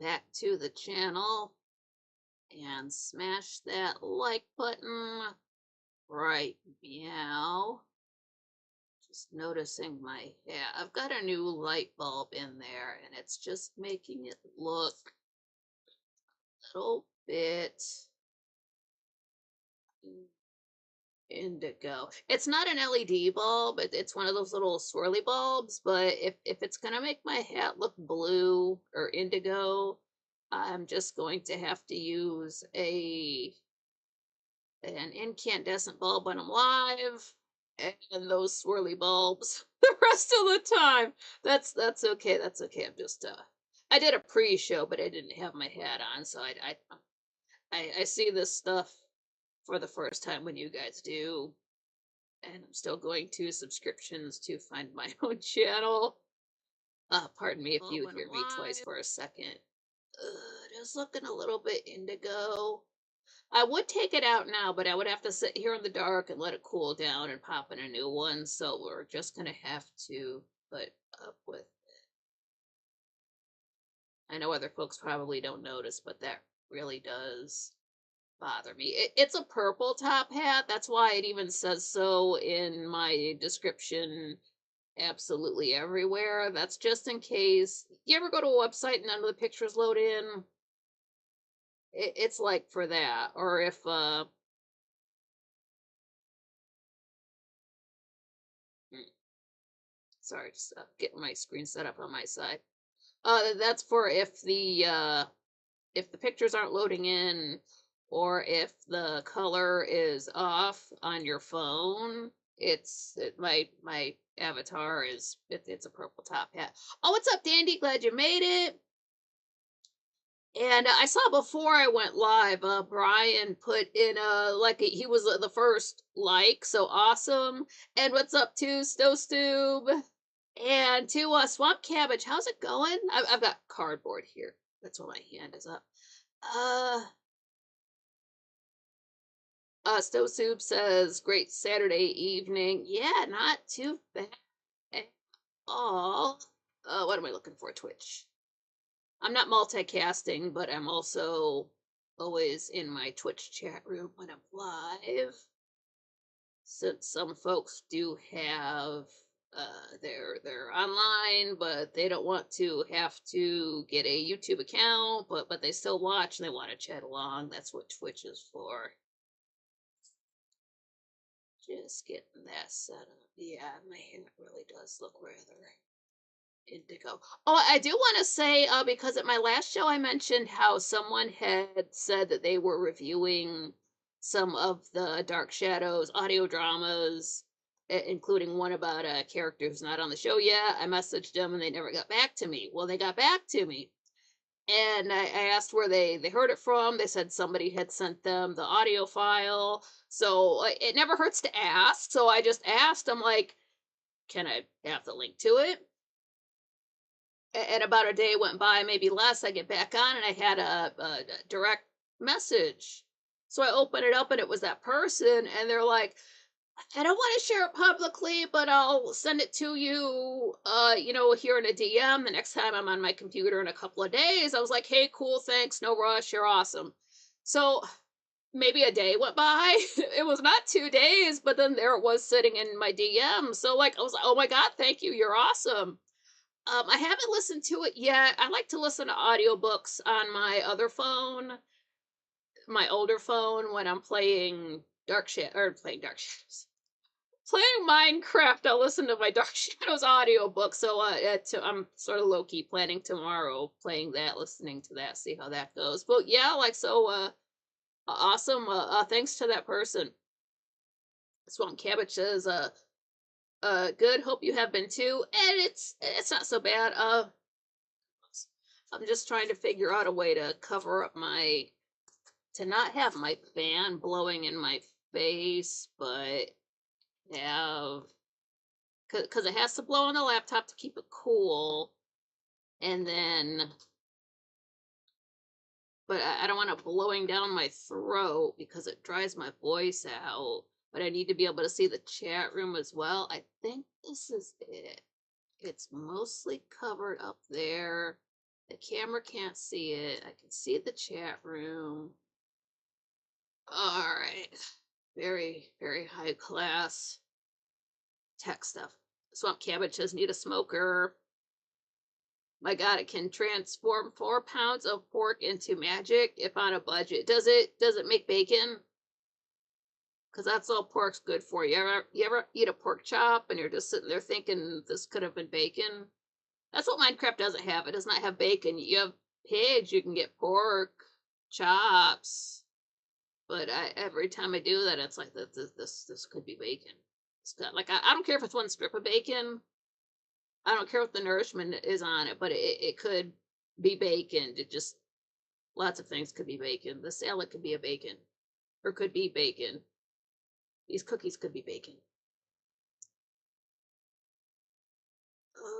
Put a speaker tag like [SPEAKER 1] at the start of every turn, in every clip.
[SPEAKER 1] back to the channel and smash that like button right meow. Just noticing my hair. I've got a new light bulb in there and it's just making it look a little bit indigo. It's not an LED bulb, it's one of those little swirly bulbs, but if it's gonna make my hat look blue or indigo, I'm just going to have to use an incandescent bulb when I'm live and those swirly bulbs the rest of the time. That's okay. That's okay. I did a pre-show, but I didn't have my hat on, so I see this stuff for the first time when you guys do, and I'm still going to subscriptions to find my own channel. Pardon me if you hear me twice for a second. It is looking a little bit indigo. I would take it out now, but I would have to sit here in the dark and let it cool down and pop in a new one. So we're just gonna have to put up with it. I know other folks probably don't notice, but that really does bother me. It's a purple top hat. That's why it even says so in my description absolutely everywhere. That's just in case you ever go to a website and none of the pictures load in. It's like for that. Or if hmm, sorry, just getting my screen set up on my side. That's for if the pictures aren't loading in, or if the color is off on your phone. My avatar is it's a purple top hat. Oh, what's up, Dandy? Glad you made it. And I saw before I went live, Brian put in he was the first like, so awesome. And what's up to Stove? And to Swamp Cabbage, how's it going? I've got cardboard here. That's why my hand is up. Uh, Stove Soup says, great Saturday evening. Yeah, not too bad at all. What am I looking for? Twitch. I'm not multicasting, but I'm also always in my Twitch chat room when I'm live. Since some folks do have they're online, but they don't want to have to get a YouTube account, but they still watch and they want to chat along. That's what Twitch is for. Just getting that set up. Yeah, my hair really does look rather indigo. Oh, I do want to say, because at my last show I mentioned how someone had said that they were reviewing some of the Dark Shadows audio dramas, including one about a character who's not on the show yet. I messaged them and they never got back to me. Well, they got back to me. And I asked where they heard it from. They said somebody had sent them the audio file. So it never hurts to ask. So I just asked. I'm like, can I have the link to it? And about a day went by, maybe less. I get back on and I had a direct message. So I open it up and it was that person. And they're like, I don't want to share it publicly, but I'll send it to you, here in a DM the next time I'm on my computer in a couple of days. I was like, hey, cool, thanks, no rush, you're awesome. So maybe a day went by. It was not 2 days, but then there it was sitting in my DM. So like I was like, oh my God, thank you, you're awesome. I haven't listened to it yet. I like to listen to audiobooks on my other phone, my older phone, when I'm playing Dark Shadows. Playing Minecraft, I'll listen to my Dark Shadows audiobook. So I'm sort of low key planning tomorrow playing that, listening to that, see how that goes. But yeah, awesome. Thanks to that person. Swamp Cabbage says, good. Hope you have been too. And it's not so bad. I'm just trying to figure out a way to cover up to not have my fan blowing in my face, but have, because it has to blow on the laptop to keep it cool. And then, but I don't want it blowing down my throat because it dries my voice out. But I need to be able to see the chat room as well. I think this is it. It's mostly covered up there. The camera can't see it. I can see the chat room. All right. Very, very high class tech stuff. Swamp cabbages need a smoker. My God, it can transform 4 pounds of pork into magic if on a budget. Does it make bacon? Because that's all pork's good for. You ever eat a pork chop and you're just sitting there thinking this could have been bacon? That's what Minecraft doesn't have. It does not have bacon. You have pigs, you can get pork chops. But every time I do that, it's like this could be bacon. It's got like I don't care if it's one strip of bacon. I don't care what the nourishment is on it, but it could be bacon. It just lots of things could be bacon. The salad could be a bacon, or could be bacon. These cookies could be bacon.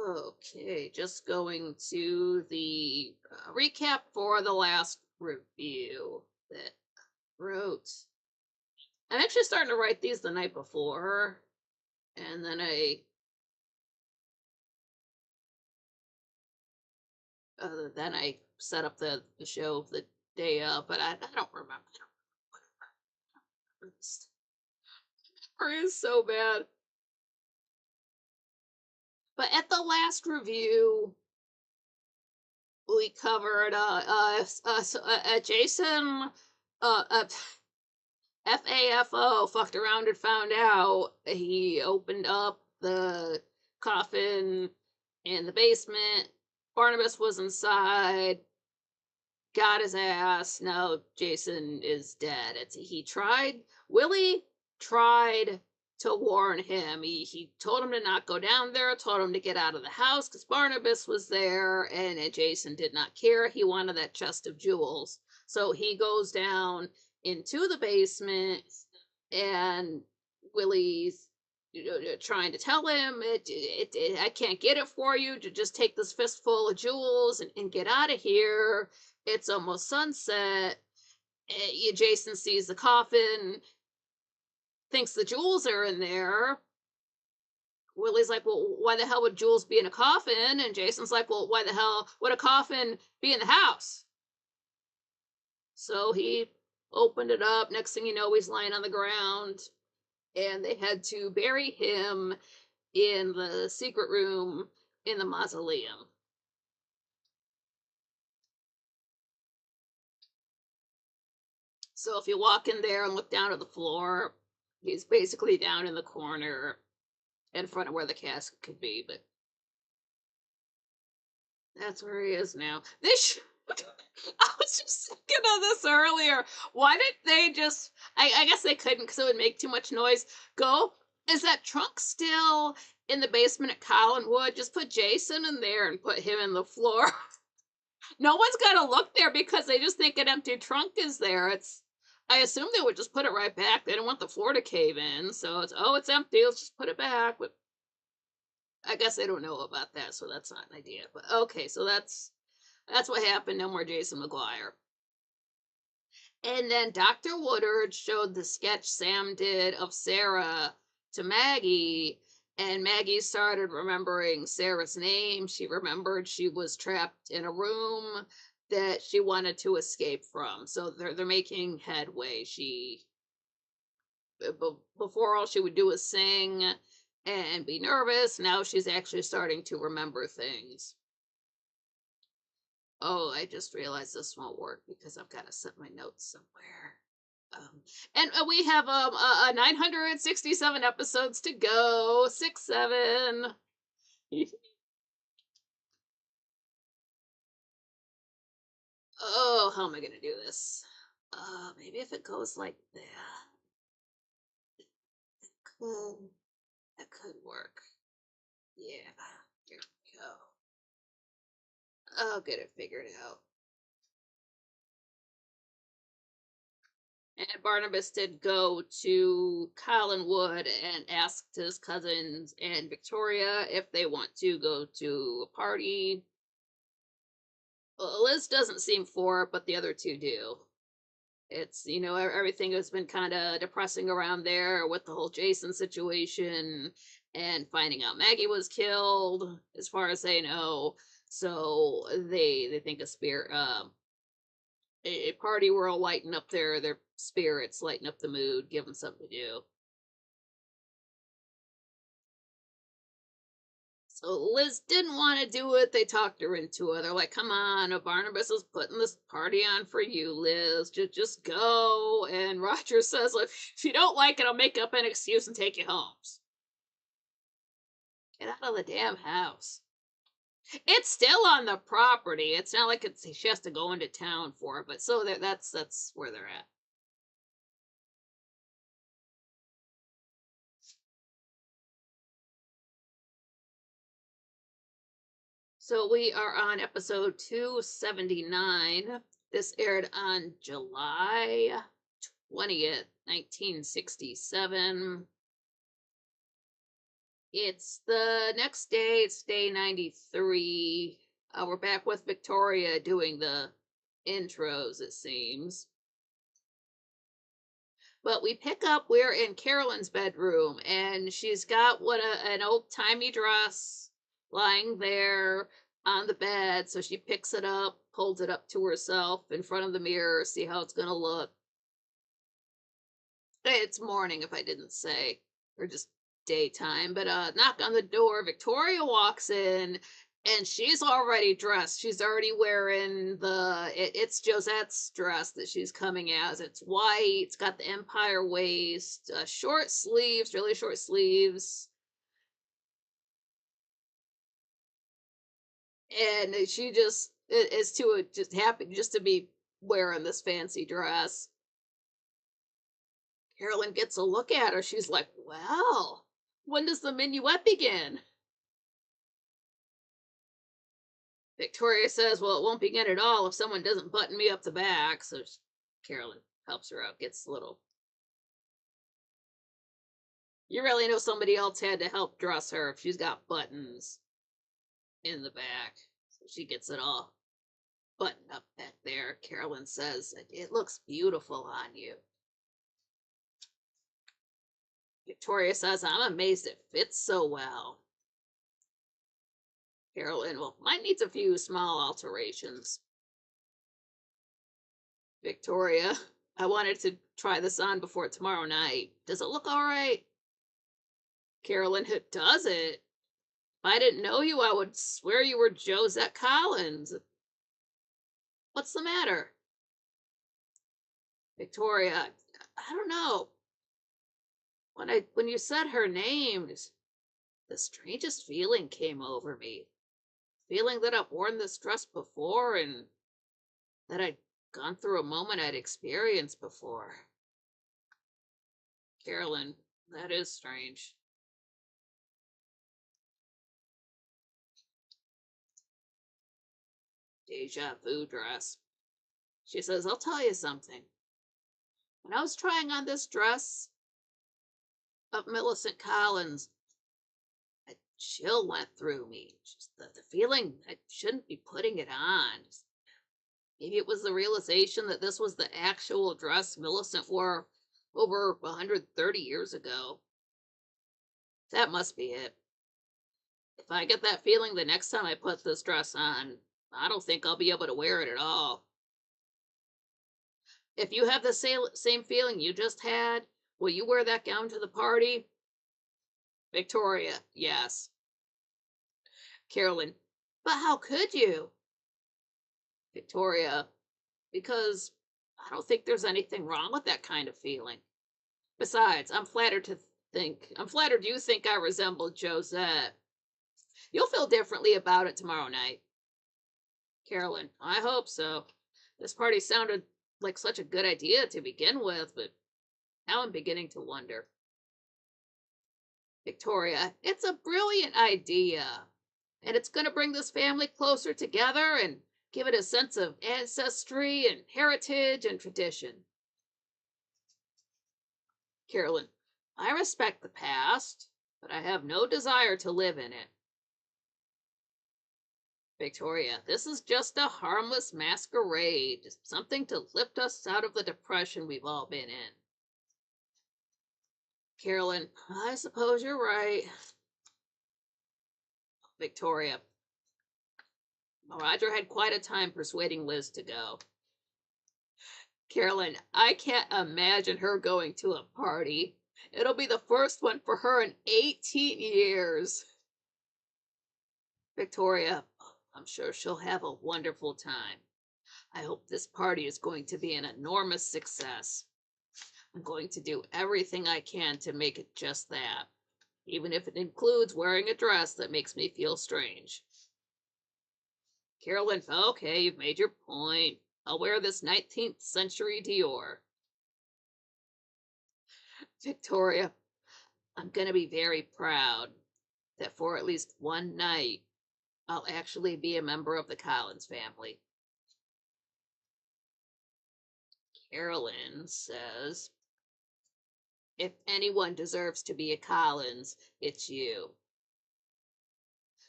[SPEAKER 1] Okay, just going to the recap for the last review that I wrote. I'm actually starting to write these the night before, and then I set up the show the day up, but I don't remember. This is so bad. But at the last review, we covered Jason FAFO fucked around and found out. He opened up the coffin in the basement. Barnabas was inside, got his ass. Now Jason is dead. Willie tried to warn him. He told him to not go down there, told him to get out of the house because Barnabas was there, and Jason did not care. He wanted that chest of jewels. So he goes down into the basement, and Willie's trying to tell him, I can't get it for you. To just take this fistful of jewels and get out of here. It's almost sunset. Jason sees the coffin, thinks the jewels are in there. Willie's like, well, why the hell would jewels be in a coffin? And Jason's like, well, why the hell would a coffin be in the house? So he opened it up. Next thing you know, he's lying on the ground, and they had to bury him in the secret room in the mausoleum. So if you walk in there and look down at the floor, he's basically down in the corner in front of where the casket could be, but that's where he is now. I was just thinking of this earlier. Why did they just, I guess they couldn't because it would make too much noise. Is that trunk still in the basement at Collinwood? Just put Jason in there and put him in the floor. No one's got to look there because they just think an empty trunk is there. I assume they would just put it right back. They don't want the floor to cave in. So it's empty. Let's just put it back. But I guess they don't know about that, so that's not an idea. But okay, so that's what happened. No more Jason McGuire. And then Dr. Woodard showed the sketch Sam did of Sarah to Maggie, and Maggie started remembering Sarah's name. She remembered she was trapped in a room that she wanted to escape from. So they're making headway. Before all she would do was sing and be nervous. Now she's actually starting to remember things. Oh, I just realized this won't work because I've got to set my notes somewhere. And we have 967 episodes to go. 6-7. Oh, how am I gonna do this? Maybe if it goes like that, could that could work. Yeah, here we go. I'll get it figured out. And Barnabas did go to Collinwood and asked his cousins and Victoria if they want to go to a party. Liz doesn't seem for it, but the other two do. It's, everything has been kind of depressing around there with the whole Jason situation and finding out Maggie was killed, as far as they know. So they think a spirit, a party were all lighting up their spirits, lighting up the mood, give them something to do. So Liz didn't want to do it. They talked her into it. They're like, "Come on, Barnabas is putting this party on for you, Liz. Just go." And Roger says, "If you don't like it, I'll make up an excuse and take you home. Get out of the damn house." It's still on the property. It's not like she has to go into town for it, but so that's where they're at. So we are on episode 279. This aired on July 20th, 1967. It's the next day, it's day 93. We're back with Victoria doing the intros, it seems. But we pick up, we're in Carolyn's bedroom, and she's got an old-timey dress lying there on the bed. So she picks it up, holds it up to herself in front of the mirror, see how it's going to look. It's morning, if I didn't say, or just daytime. But knock on the door. Victoria walks in, and she's already dressed. She's already wearing it's Josette's dress that she's coming as. It's white. It's got the empire waist, short sleeves, really short sleeves, and she just is too just happy just to be wearing this fancy dress. Carolyn gets a look at her. She's like, "Well, when does the minuet begin?" Victoria says, "Well, it won't begin at all if someone doesn't button me up the back." So Carolyn helps her out, gets a little. You really know somebody else had to help dress her if she's got buttons in the back. So she gets it all buttoned up back there. Carolyn says, "It looks beautiful on you." Victoria says, "I'm amazed it fits so well." Carolyn, "Well, mine needs a few small alterations." Victoria, "I wanted to try this on before tomorrow night. Does it look all right?" Carolyn, "It does it. If I didn't know you, I would swear you were Josette Collins. What's the matter?" Victoria, "I don't know. When you said her name, the strangest feeling came over me. Feeling that I've worn this dress before and that I'd gone through a moment I'd experienced before." Carolyn, "That is strange." Deja vu dress. She says, "I'll tell you something. When I was trying on this dress of Millicent Collins, a chill went through me. Just the feeling I shouldn't be putting it on. Maybe it was the realization that this was the actual dress Millicent wore over 130 years ago. That must be it. If I get that feeling the next time I put this dress on, I don't think I'll be able to wear it at all. If you have the same feeling you just had, will you wear that gown to the party?" Victoria, "Yes." Carolyn, "But how could you?" Victoria, "Because I don't think there's anything wrong with that kind of feeling. Besides, I'm flattered you think I resemble Josette. You'll feel differently about it tomorrow night." Carolyn, "I hope so. This party sounded like such a good idea to begin with, but now I'm beginning to wonder." Victoria, "It's a brilliant idea. And it's going to bring this family closer together and give it a sense of ancestry and heritage and tradition." Carolyn, "I respect the past, but I have no desire to live in it." Victoria, "This is just a harmless masquerade, something to lift us out of the depression we've all been in." Carolyn, "I suppose you're right." Victoria, Roger had quite a time persuading Liz to go. Carolyn, I can't imagine her going to a party. It'll be the first one for her in 18 years. Victoria, I'm sure she'll have a wonderful time. I hope this party is going to be an enormous success. I'm going to do everything I can to make it just that, even if it includes wearing a dress that makes me feel strange. Carolyn, okay, you've made your point. I'll wear this 19th century Dior. Victoria, I'm going to be very proud that for at least one night, I'll actually be a member of the Collins family. Carolyn says, if anyone deserves to be a Collins, it's you.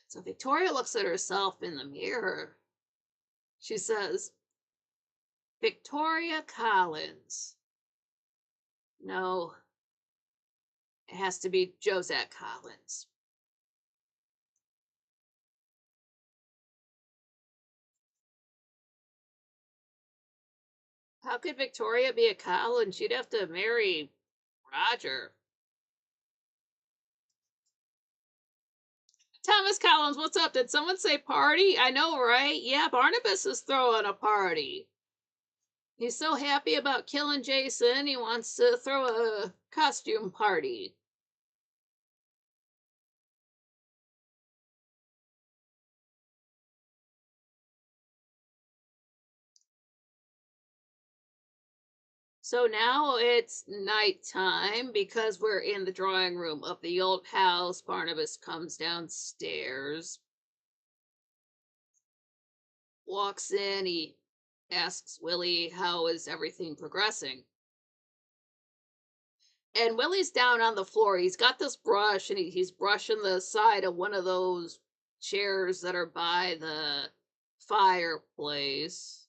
[SPEAKER 1] So Victoria looks at herself in the mirror. She says, Victoria Collins. No, it has to be Josette Collins. How could Victoria be a Collins? She'd have to marry Roger. Thomas Collins, what's up? Did someone say party? I know, right? Yeah, Barnabas is throwing a party. He's so happy about killing Jason, he wants to throw a costume party. So now it's nighttime because we're in the drawing room of the old house. Barnabas comes downstairs, walks in, he asks Willie, how is everything progressing? And Willie's down on the floor. He's got this brush and he's brushing the side of one of those chairs that are by the fireplace.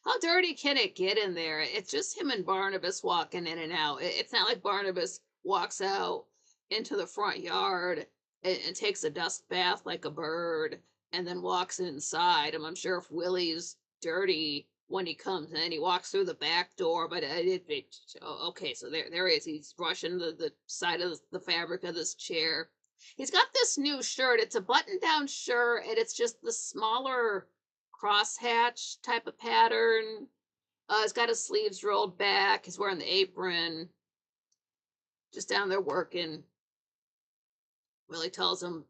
[SPEAKER 1] How dirty can it get in there? It's just him and Barnabas walking in and out. It's not like Barnabas walks out into the front yard and takes a dust bath like a bird and then walks inside. I'm sure if Willie's dirty when he comes in, he walks through the back door. But okay, so there he is. He's brushing the side of the fabric of this chair. He's got this new shirt. It's a button-down shirt, and it's just the smaller crosshatch type of pattern. He's got his sleeves rolled back. He's wearing the apron. Just down there working. Willie tells him,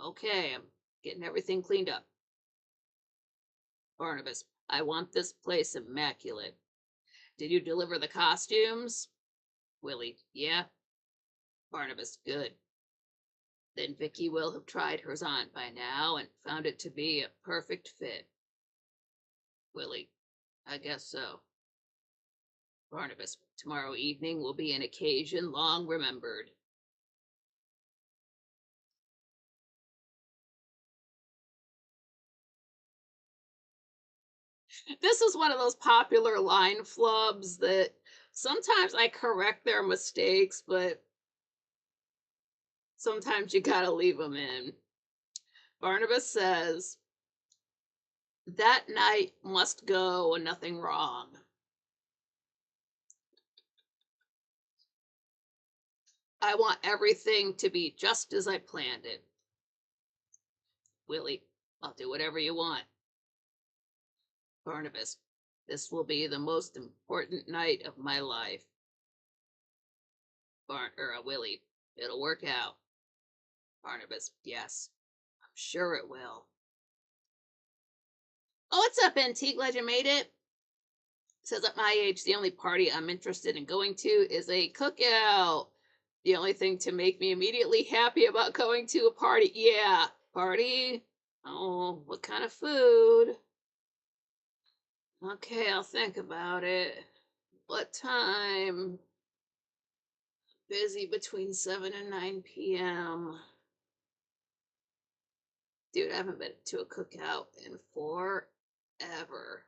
[SPEAKER 1] okay, I'm getting everything cleaned up. Barnabas, I want this place immaculate. Did you deliver the costumes? Willie, yeah. Barnabas, good. Then Vicky will have tried hers on by now and found it to be a perfect fit. Willie, I guess so. Barnabas, tomorrow evening will be an occasion long remembered. This is one of those popular line flubs that sometimes I correct their mistakes, but sometimes you gotta leave them in. Barnabas says, that night must go and nothing wrong. I want everything to be just as I planned it. Willie, I'll do whatever you want. Barnabas, this will be the most important night of my life. Willie, it'll work out. Barnabas, yes, I'm sure it will. Oh, what's up, NT? Glad you made it. Says at my age, the only party I'm interested in going to is a cookout. The only thing to make me immediately happy about going to a party. Yeah, party? Oh, what kind of food? Okay, I'll think about it. What time? Busy between 7 and 9 p.m. Dude, I haven't been to a cookout in forever.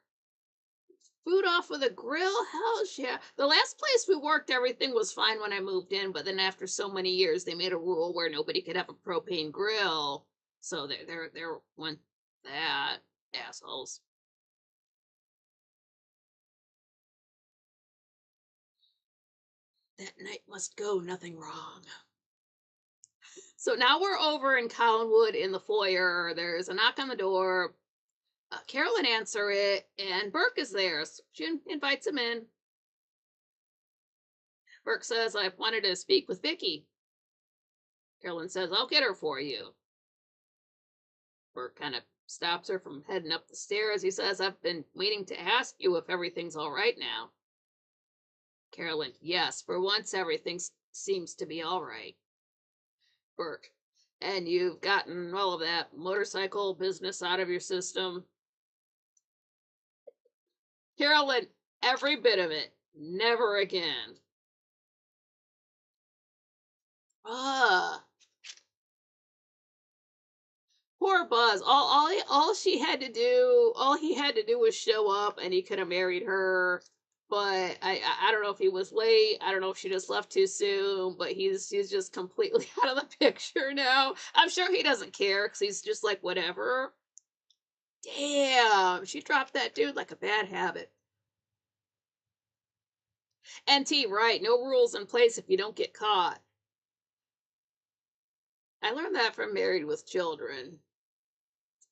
[SPEAKER 1] Food off with a grill? Hell yeah. The last place we worked, everything was fine when I moved in, but then after so many years, they made a rule where nobody could have a propane grill. So there went that. Assholes. That night must go nothing wrong. So now we're over in Collinwood in the foyer. There's a knock on the door. Carolyn answer it, and Burke is there. So she invites him in. Burke says, "I've wanted to speak with Vicky." Carolyn says, "I'll get her for you." Burke kind of stops her from heading up the stairs. He says, "I've been waiting to ask you if everything's all right now." Carolyn, "Yes, for once everything seems to be all right." Burke, "And you've gotten all of that motorcycle business out of your system?" Carolyn, "Every bit of it. Never again." Ah, poor Buzz. All he had to do was show up, and he could have married her. But I don't know if he was late. I don't know if she just left too soon. But he's just completely out of the picture now. I'm sure he doesn't care because he's just like whatever. Damn, she dropped that dude like a bad habit. NT, right? No rules in place if you don't get caught. I learned that from Married with Children.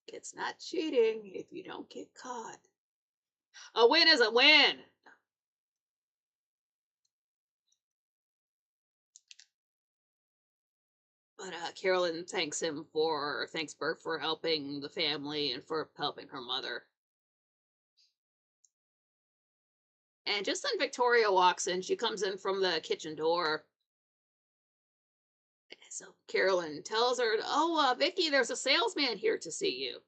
[SPEAKER 1] It's not cheating if you don't get caught. A win is a win. But Carolyn thanks Bert for helping the family and for helping her mother. And just then Victoria walks in. She comes in from the kitchen door. So Carolyn tells her, "Oh, Vicky, there's a salesman here to see you."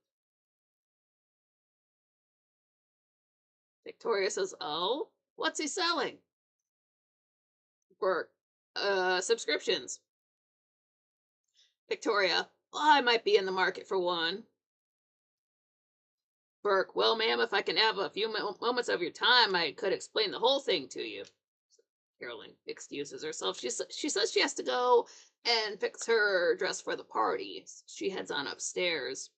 [SPEAKER 1] Victoria says, "Oh, what's he selling?" Bert, subscriptions. Victoria, "Well, I might be in the market for one." Burke, "Well, ma'am, if I can have a few moments of your time, I could explain the whole thing to you." Carolyn excuses herself. She says she has to go and fix her dress for the party. She heads on upstairs.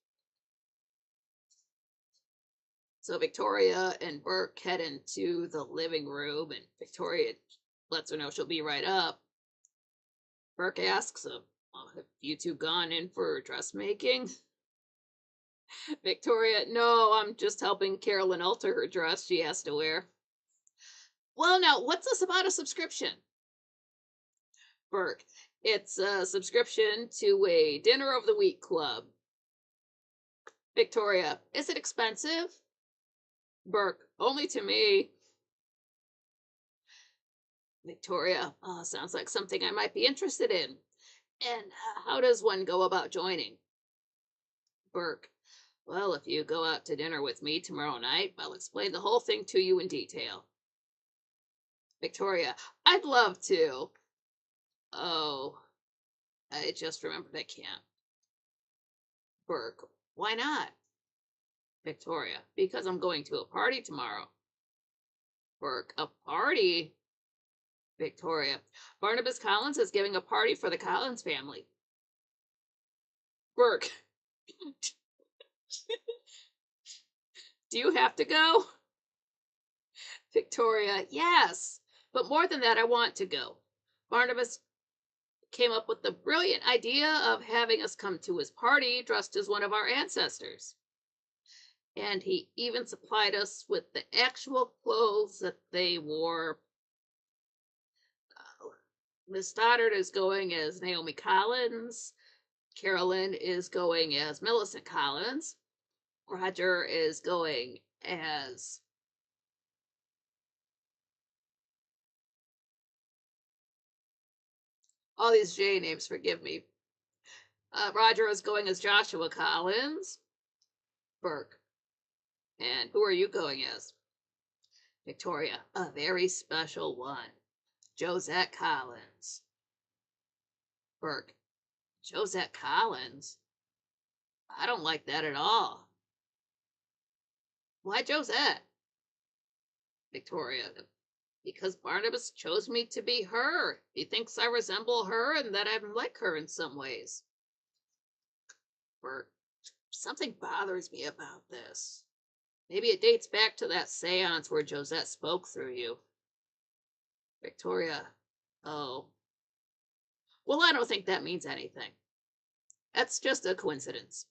[SPEAKER 1] So Victoria and Burke head into the living room, and Victoria lets her know she'll be right up. Burke asks them, "Have you two gone in for dressmaking?" Victoria, "No, I'm just helping Carolyn alter her dress she has to wear." "Well, now, what's this about a subscription?" Burke, "It's a subscription to a dinner of the week club." Victoria, "Is it expensive?" Burke, "Only to me." Victoria, "Sounds like something I might be interested in. And how does one go about joining?" Burke, "Well, if you go out to dinner with me tomorrow night, I'll explain the whole thing to you in detail." Victoria, "I'd love to." Oh, I just remembered I can't. Burke, "Why not?" Victoria, "Because I'm going to a party tomorrow." Burke, "A party?" Victoria, "Barnabas Collins is giving a party for the Collins family." Burke, "Do you have to go?" Victoria, "Yes, but more than that, I want to go. Barnabas came up with the brilliant idea of having us come to his party dressed as one of our ancestors. And he even supplied us with the actual clothes that they wore. Miss Stoddard is going as Naomi Collins. Carolyn is going as Millicent Collins. Roger is going as all these J names, forgive me. Roger is going as Joshua Collins. Burke, "And who are you going as?" Victoria, "A very special one. Josette Collins." Burke, "Josette Collins? I don't like that at all." "Why Josette?" Victoria, "Because Barnabas chose me to be her. He thinks I resemble her and that I'm like her in some ways." Burke, Something bothers me about this. Maybe it dates back to that seance where Josette spoke through you. Victoria. Oh. Well, I don't think that means anything. That's just a coincidence.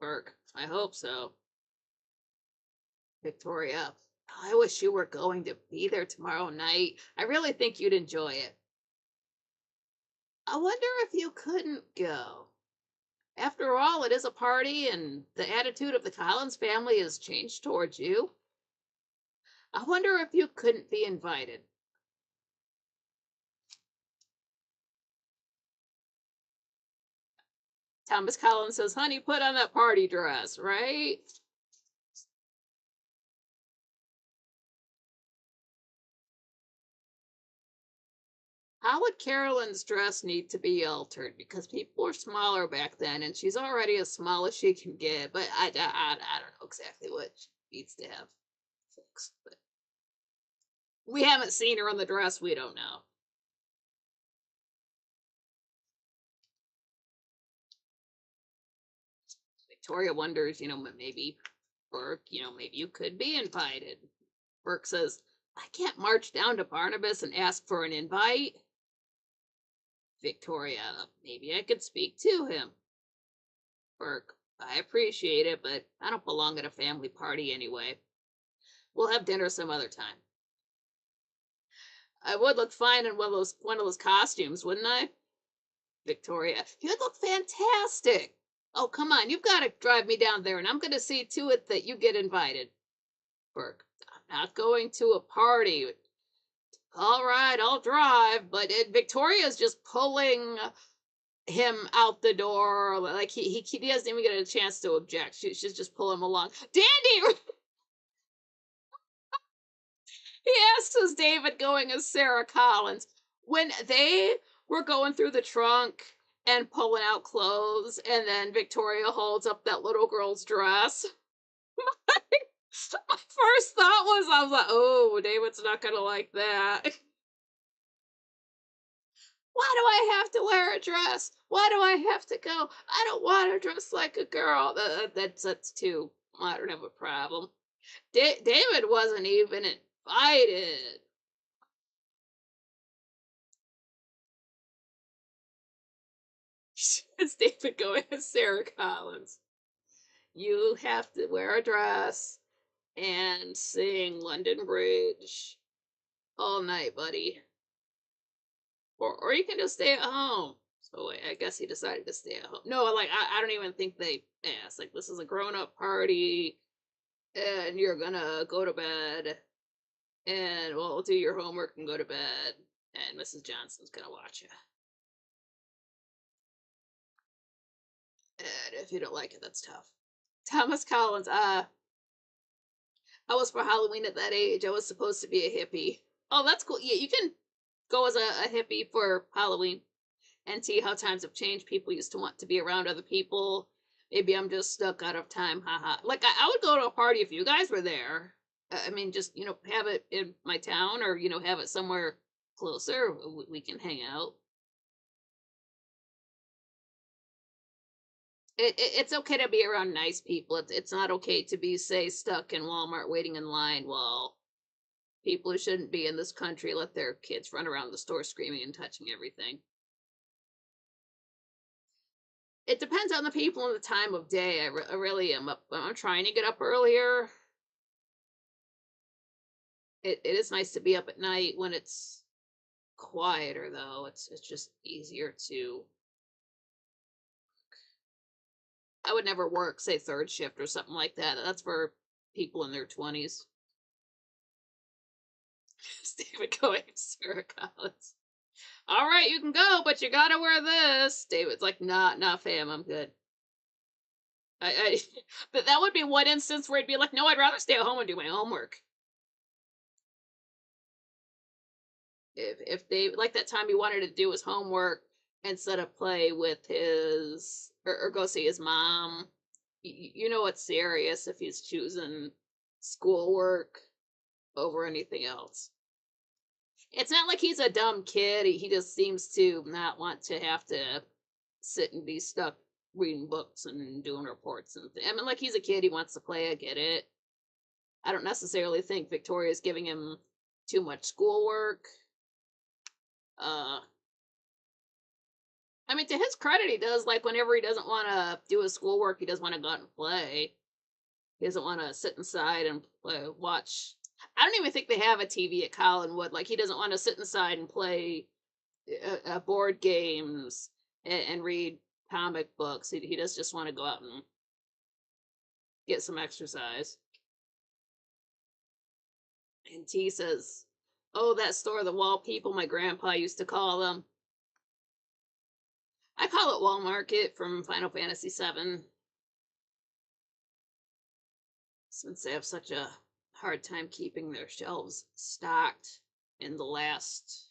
[SPEAKER 1] Burke. I hope so. Victoria. I wish you were going to be there tomorrow night. I really think you'd enjoy it. I wonder if you couldn't go. After all, it is a party, and the attitude of the Collins family has changed towards you. I wonder if you couldn't be invited. Thomas Collins says, honey, put on that party dress, right? How would Carolyn's dress need to be altered? Because people were smaller back then, and she's already as small as she can get. But I don't know exactly what she needs to have fixed. But we haven't seen her in the dress. We don't know. Victoria wonders, maybe Burke, maybe you could be invited. Burke says, I can't march down to Barnabas and ask for an invite. Victoria, maybe I could speak to him. Burke, I appreciate it, but I don't belong at a family party anyway. We'll have dinner some other time. I would look fine in one of those costumes, wouldn't I? Victoria, you'd look fantastic. Oh, come on, you've got to drive me down there, and I'm going to see to it that you get invited. Burke, I'm not going to a party. All right, I'll drive, but Victoria's just pulling him out the door. Like he doesn't even get a chance to object. She's just pulling him along. Dandy! He asks, is David going as Sarah Collins? When they were going through the trunk and pulling out clothes, and then Victoria holds up that little girl's dress. My first thought was, I was like, oh, David's not going to like that. Why do I have to wear a dress? Why do I have to go? I don't want to dress like a girl. That's too modern of a problem. David wasn't even invited. Is David going as Sarah Collins? You have to wear a dress and sing London Bridge all night, buddy. Or you can just stay at home. So I guess he decided to stay at home. No, like I don't even think they asked. Like, this is a grown-up party, and you're gonna go to bed, and well, do your homework and go to bed, and Mrs. Johnson's gonna watch you. And if you don't like it, that's tough. Thomas Collins, I was for Halloween at that age. I was supposed to be a hippie. Oh, that's cool. Yeah, you can go as a hippie for Halloween and see how times have changed. People used to want to be around other people. Maybe I'm just stuck out of time. Haha. Like, I would go to a party if you guys were there. I mean, just, have it in my town, or, have it somewhere closer. We can hang out. It's okay to be around nice people. It's not okay to be, say, stuck in Walmart waiting in line while people who shouldn't be in this country let their kids run around the store screaming and touching everything. It depends on the people and the time of day. I really am up. I'm trying to get up earlier. It is nice to be up at night when it's quieter, though. It's just easier to. I would never work, say, third shift or something like that. That's for people in their 20s. David going, Sarah Collins. All right, you can go, but you gotta wear this. David's like, nah, fam, I'm good. But that would be one instance where he'd be like, no, I'd rather stay at home and do my homework. If they, like that time he wanted to do his homework instead of play with his, or go see his mom, it's serious if he's choosing schoolwork over anything else. It's not like he's a dumb kid. He just seems to not want to have to sit and be stuck reading books and doing reports and I mean, like, he's a kid, he wants to play, I get it. I don't necessarily think Victoria's giving him too much schoolwork. Uh, I mean, to his credit, he does, like, whenever he doesn't want to do his schoolwork, he does want to go out and play. He doesn't want to sit inside and watch. I don't even think they have a TV at Collinwood. Like, he doesn't want to sit inside and play board games and read comic books. He does just want to go out and get some exercise. And T says, "Oh, that store, the wall people, my grandpa used to call them. I call it Wall Market from Final Fantasy VII. Since they have such a hard time keeping their shelves stocked in the last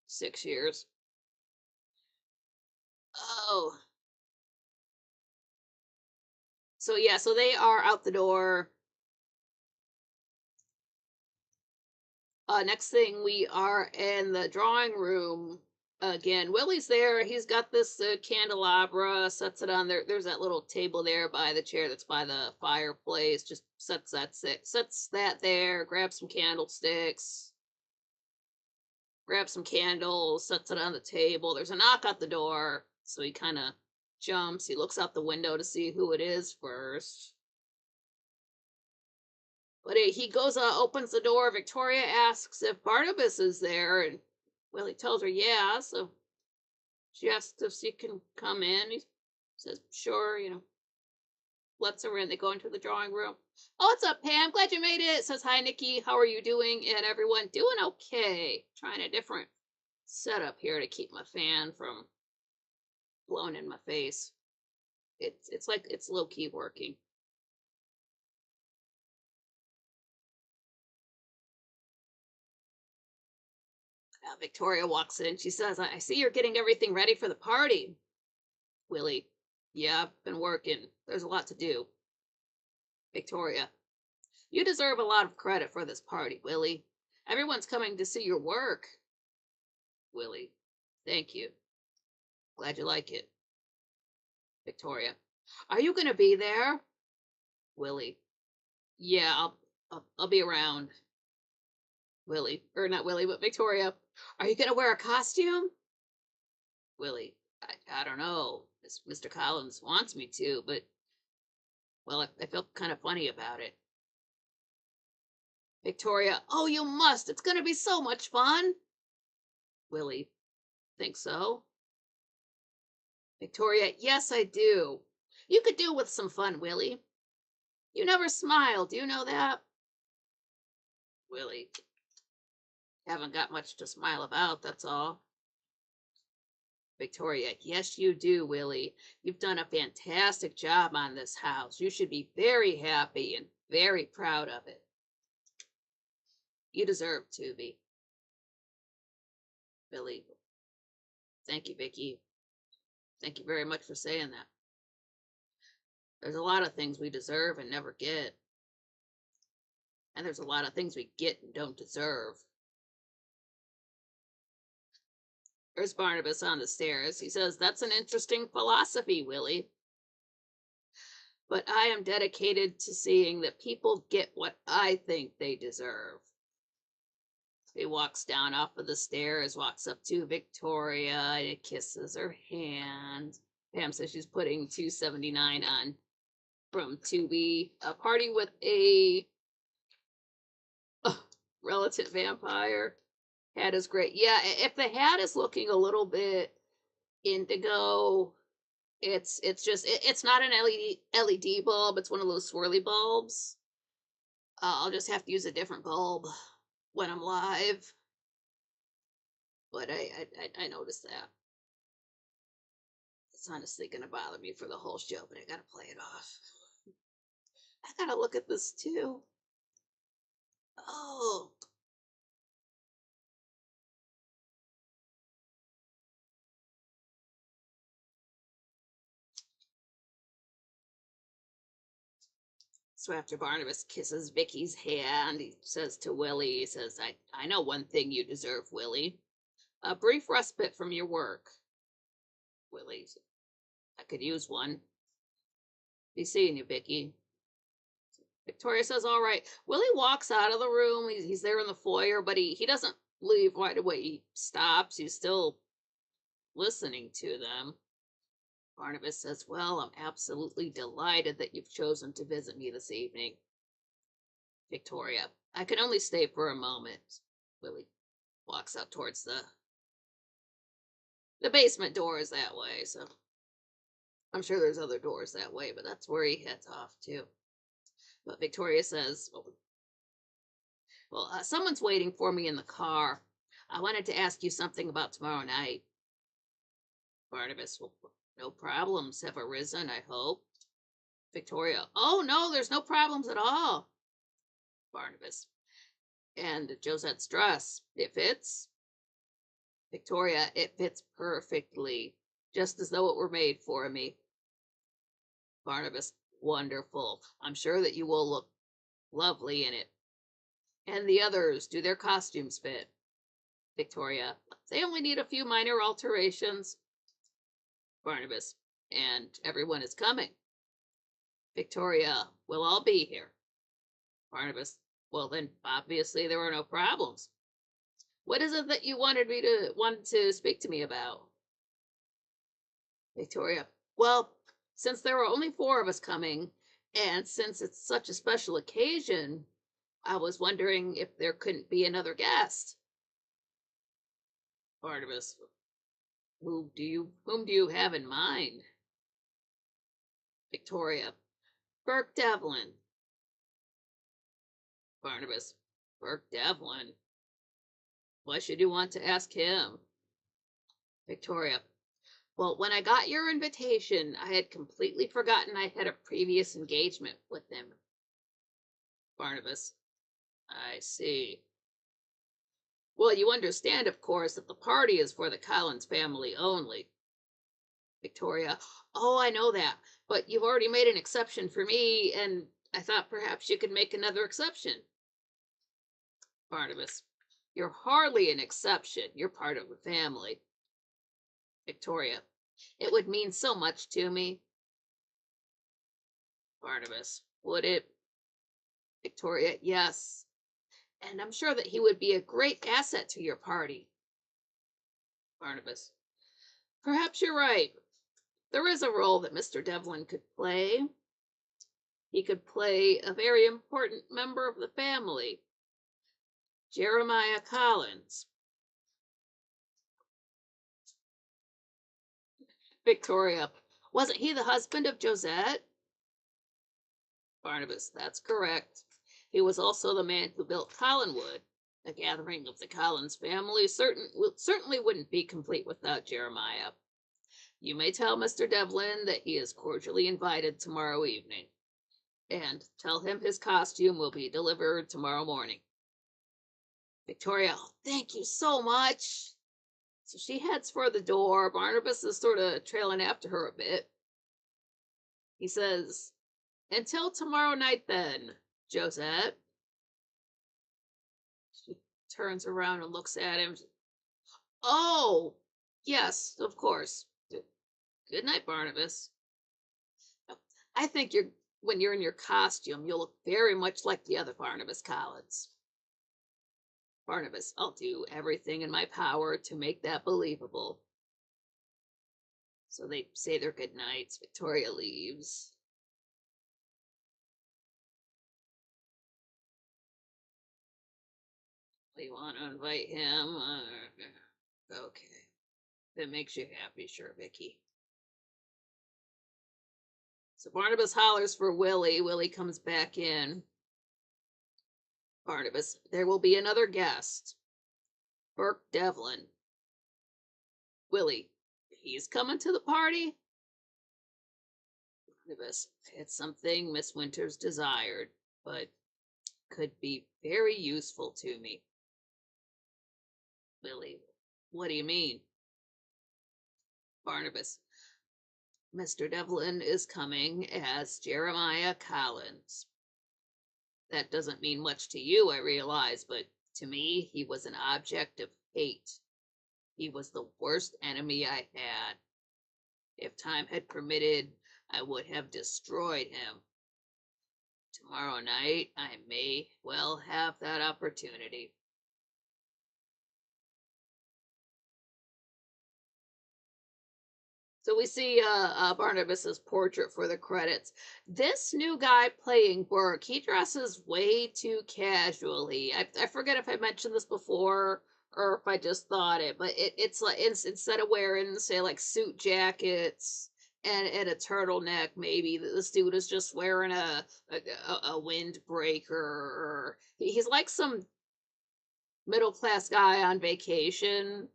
[SPEAKER 1] 6 years." Oh, so yeah, so they are out the door. Next thing, we are in the drawing room again. Willie's there. He's got this candelabra, sets it on there. There's that little table there by the chair that's by the fireplace. Just sets that there, grabs some candlesticks, grabs some candles, sets it on the table. There's a knock at the door, so he kind of jumps. He looks out the window to see who it is first. But he goes, opens the door. Victoria asks if Barnabas is there, and Willie tells her, yeah. So she asks if she can come in. He says, sure, lets her in. They go into the drawing room. "Oh, what's up, Pam? Glad you made it." Says, "Hi, Nikki. How are you doing?" And everyone, "Doing okay. Trying a different setup here to keep my fan from blowing in my face. It's like it's low key working." Victoria walks in. She says, I see you're getting everything ready for the party." Willie, "Yeah, I've been working. There's a lot to do." Victoria, "You deserve a lot of credit for this party, Willie. Everyone's coming to see your work." Willie, "Thank you. Glad you like it." Victoria, "Are you going to be there?" Willie, "Yeah, I'll be around." Willie, or not Willie, but Victoria, "Are you going to wear a costume?" Willie, I don't know. Mr. Collins wants me to, but, well, I felt kind of funny about it." Victoria, "Oh, you must. It's going to be so much fun." Willie, "Think so?" Victoria, "Yes, I do. You could do with some fun, Willie. You never smile. Do you know that?" Willie, "Haven't got much to smile about, that's all." Victoria, "Yes, you do, Willie. You've done a fantastic job on this house. You should be very happy and very proud of it. You deserve to be." Billy, "Thank you, Vicky. Thank you very much for saying that. There's a lot of things we deserve and never get. And there's a lot of things we get and don't deserve." There's Barnabas on the stairs. He says, "That's an interesting philosophy, Willie. But I am dedicated to seeing that people get what I think they deserve." He walks down off of the stairs, walks up to Victoria, and kisses her hand. Pam says she's putting 279 on from Tubi. A party with a relative vampire. Hat is great. Yeah, if the hat is looking a little bit indigo, it's not an LED bulb. It's one of those swirly bulbs. I'll just have to use a different bulb when I'm live. But I noticed that. It's honestly gonna bother me for the whole show, but I gotta play it off. I gotta look at this too. Oh, so after Barnabas kisses Vicky's hand, he says to Willie, he says, I know one thing you deserve, Willie. A brief respite from your work." Willie, I could use one. Be seeing you, Vicky. Victoria says, all right. Willie walks out of the room. He's there in the foyer, but he doesn't leave right away. He stops. He's still listening to them. Barnabas says, well, I'm absolutely delighted that you've chosen to visit me this evening. Victoria, I can only stay for a moment. Willie walks out towards the basement door is that way, so I'm sure there's other doors that way, but that's where he heads off to. But Victoria says, well, someone's waiting for me in the car. I wanted to ask you something about tomorrow night. Barnabas, well, no problems have arisen, I hope. Victoria, oh, no, there's no problems at all. Barnabas, and Josette's dress, it fits? Victoria, it fits perfectly, just as though it were made for me. Barnabas, wonderful. I'm sure that you will look lovely in it. And the others, do their costumes fit? Victoria, they only need a few minor alterations. Barnabas, and everyone is coming. Victoria, we'll all be here. Barnabas, well then, obviously there were no problems. What is it that you wanted to speak to me about? Victoria, well, since there were only 4 of us coming, and since it's such a special occasion, I was wondering if there couldn't be another guest. Barnabas, whom do you have in mind? Victoria, Burke Devlin. Barnabas, Burke Devlin. Why should you want to ask him? Victoria, well, when I got your invitation, I had completely forgotten I had a previous engagement with him. Barnabas, I see. Well, you understand, of course, that the party is for the Collins family only. Victoria, oh, I know that, but you've already made an exception for me, and I thought perhaps you could make another exception. Barnabas, you're hardly an exception. You're part of the family. Victoria, it would mean so much to me. Barnabas, would it? Victoria, yes. And I'm sure that he would be a great asset to your party. Barnabas, perhaps you're right. There is a role that Mr. Devlin could play. He could play a very important member of the family, Jeremiah Collins. Victoria, wasn't he the husband of Josette? Barnabas, that's correct. He was also the man who built Collinwood. A gathering of the Collins family certainly wouldn't be complete without Jeremiah. You may tell Mr. Devlin that he is cordially invited tomorrow evening. And tell him his costume will be delivered tomorrow morning. Victoria, thank you so much. So she heads for the door. Barnabas is sort of trailing after her a bit. He says, until tomorrow night then, Josette. She turns around and looks at him. Oh, yes, of course. Good night, Barnabas. I think when you're in your costume, you'll look very much like the other Barnabas Collins. Barnabas, I'll do everything in my power to make that believable. So they say their good nights. Victoria leaves. We want to invite him. Okay. If it makes you happy, sure, Vicky. So Barnabas hollers for Willie. Willie comes back in. Barnabas, there will be another guest. Burke Devlin. Willie, he's coming to the party? Barnabas, it's something Miss Winters desired, but could be very useful to me. Willie, what do you mean? Barnabas, Mr. Devlin is coming as Jeremiah Collins. That doesn't mean much to you, I realize, but to me, he was an object of hate. He was the worst enemy I had. If time had permitted, I would have destroyed him. Tomorrow night, I may well have that opportunity. So we see Barnabas's portrait for the credits. This new guy playing Burke, he dresses way too casually. I forget if I mentioned this before or if I just thought it, but it's like instead of wearing, say, like suit jackets and a turtleneck, maybe this dude is just wearing a windbreaker, or he's like some middle class guy on vacation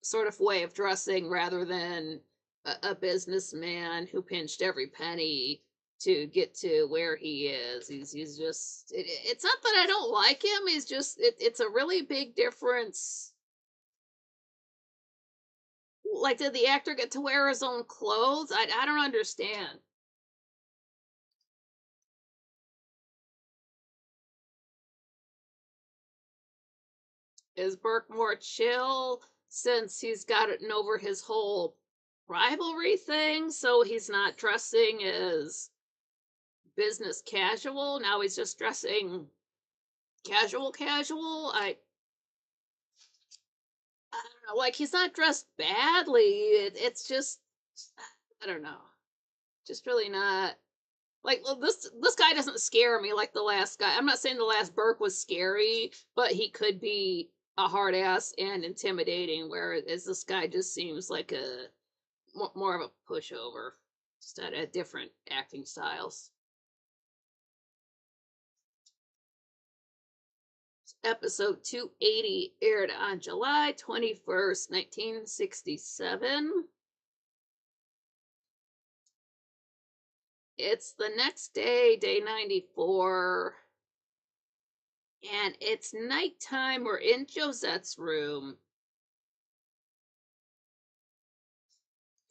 [SPEAKER 1] sort of way of dressing rather than a businessman who pinched every penny to get to where he is. He's just it's not that I don't like him. He's just it's a really big difference. Like, did the actor get to wear his own clothes? I don't understand. Is Burke more chill since he's gotten over his whole rivalry thing? So he's not dressing as business casual. Now he's just dressing casual. I don't know. Like, he's not dressed badly. It's just I don't know. Just really not like, well, this guy doesn't scare me like the last guy. I'm not saying the last Burke was scary, but he could be a hard ass and intimidating. Whereas this guy just seems like a more of a pushover, just at different acting styles. Episode 280 aired on July 21st, 1967. It's the next day, day 94, and it's nighttime. We're in Josette's room.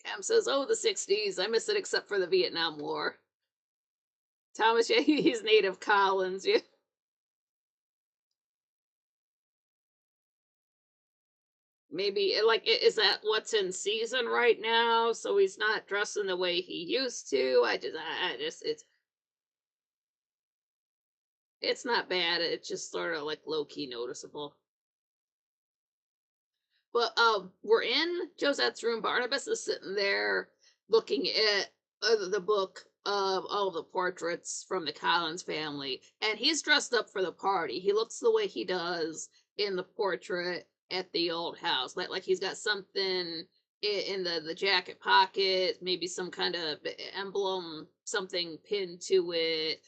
[SPEAKER 1] Cam says, "Oh, the 60s. I miss it except for the Vietnam War." Thomas, yeah, he's native Collins. Yeah. Maybe, like, is that what's in season right now? So he's not dressing the way he used to. I just, it's not bad. It's just sort of like low key noticeable. But we're in Josette's room. Barnabas is sitting there looking at the book of all the portraits from the Collins family, and he's dressed up for the party. He looks the way he does in the portrait at the old house, like he's got something in the jacket pocket, maybe some kind of emblem, something pinned to it.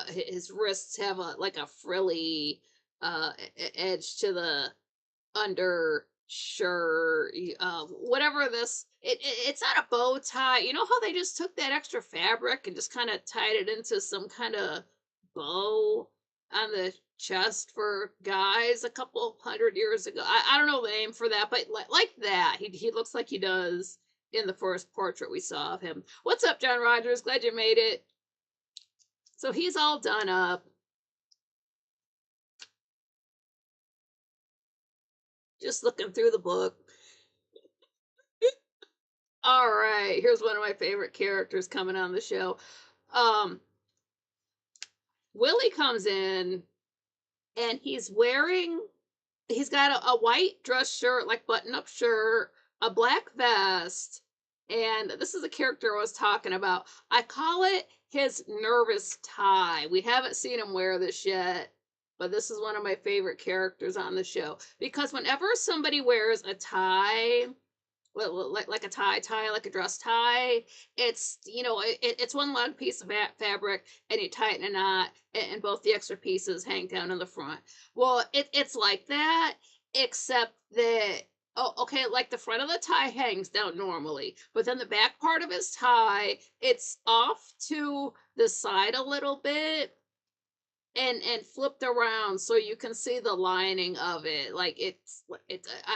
[SPEAKER 1] His wrists have a like a frilly edge to the undershirt, whatever this. It's not a bow tie. You know how they just took that extra fabric and just kind of tied it into some kind of bow on the chest for guys a couple hundred years ago. I don't know the name for that, but like that, he looks like he does in the first portrait we saw of him. What's up, John Rogers? Glad you made it. So he's all done up. Just looking through the book. All right, here's one of my favorite characters coming on the show. Um, Willie comes in and he's got a white dress shirt, like button up shirt, a black vest, and this is a character I was talking about. I call it his nervous tie. We haven't seen him wear this yet, but this is one of my favorite characters on the show because whenever somebody wears a tie, like a tie, like a dress tie. It's it's one long piece of fabric, and you tie it in a knot, and both the extra pieces hang down in the front. Well, it's like that, except that oh, okay, like the front of the tie hangs down normally, but then the back part of his tie, it's off to the side a little bit and flipped around so you can see the lining of it. Like it's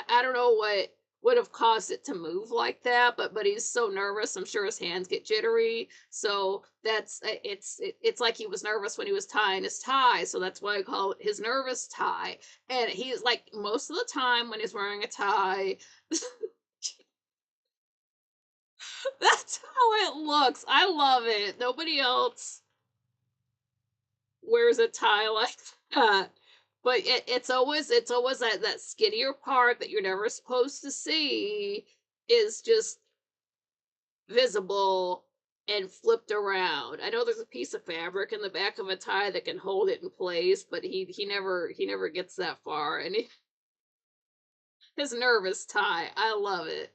[SPEAKER 1] I don't know what would have caused it to move like that, but he's so nervous. I'm sure his hands get jittery. So that's it's like he was nervous when he was tying his tie. So that's why I call it his nervous tie. And he's like most of the time when he's wearing a tie, how it looks. I love it. Nobody else wears a tie like that. But it's always that skinnier part that you're never supposed to see is just visible and flipped around. I know there's a piece of fabric in the back of a tie that can hold it in place, but he never gets that far. And his nervous tie, I love it.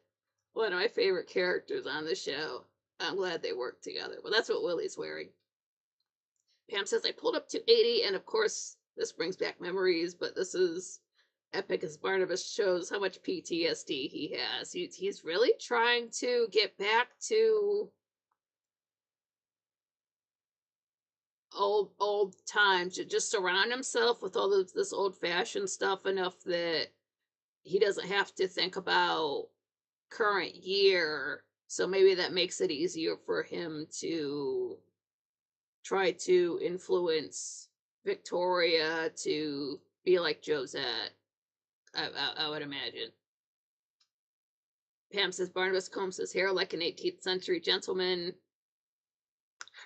[SPEAKER 1] One of my favorite characters on the show. I'm glad they worked together. Well, that's what Willie's wearing. Pam says, I pulled up to 80, and of course, this brings back memories, but this is epic as Barnabas shows how much PTSD he has. He's really trying to get back to old times, just surround himself with all of this old fashioned stuff enough that he doesn't have to think about current year. So maybe that makes it easier for him to try to influence Victoria to be like Josette. I would imagine. Pam says Barnabas combs his hair like an 18th century gentleman.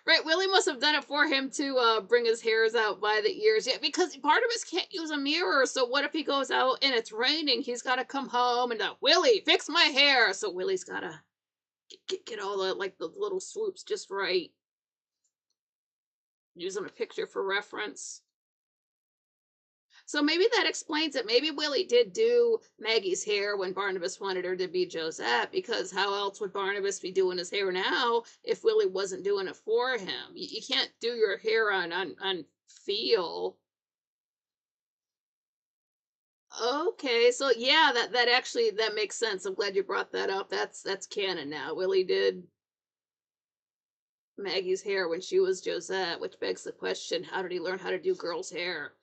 [SPEAKER 1] Right, Willie must have done it for him to bring his hairs out by the ears. Yeah, because Barnabas can't use a mirror. So what if he goes out and it's raining? He's got to come home and Willie, fix my hair. So Willie's got to get all the little swoops just right. Using a picture for reference. So maybe that explains it. Maybe Willie did do Maggie's hair when Barnabas wanted her to be Josette, because how else would Barnabas be doing his hair now if Willie wasn't doing it for him? You can't do your hair on feel. Okay, so yeah, that actually that makes sense. I'm glad you brought that up. That's canon now. Willie did Maggie's hair when she was Josette, which begs the question, how did he learn how to do girls' hair?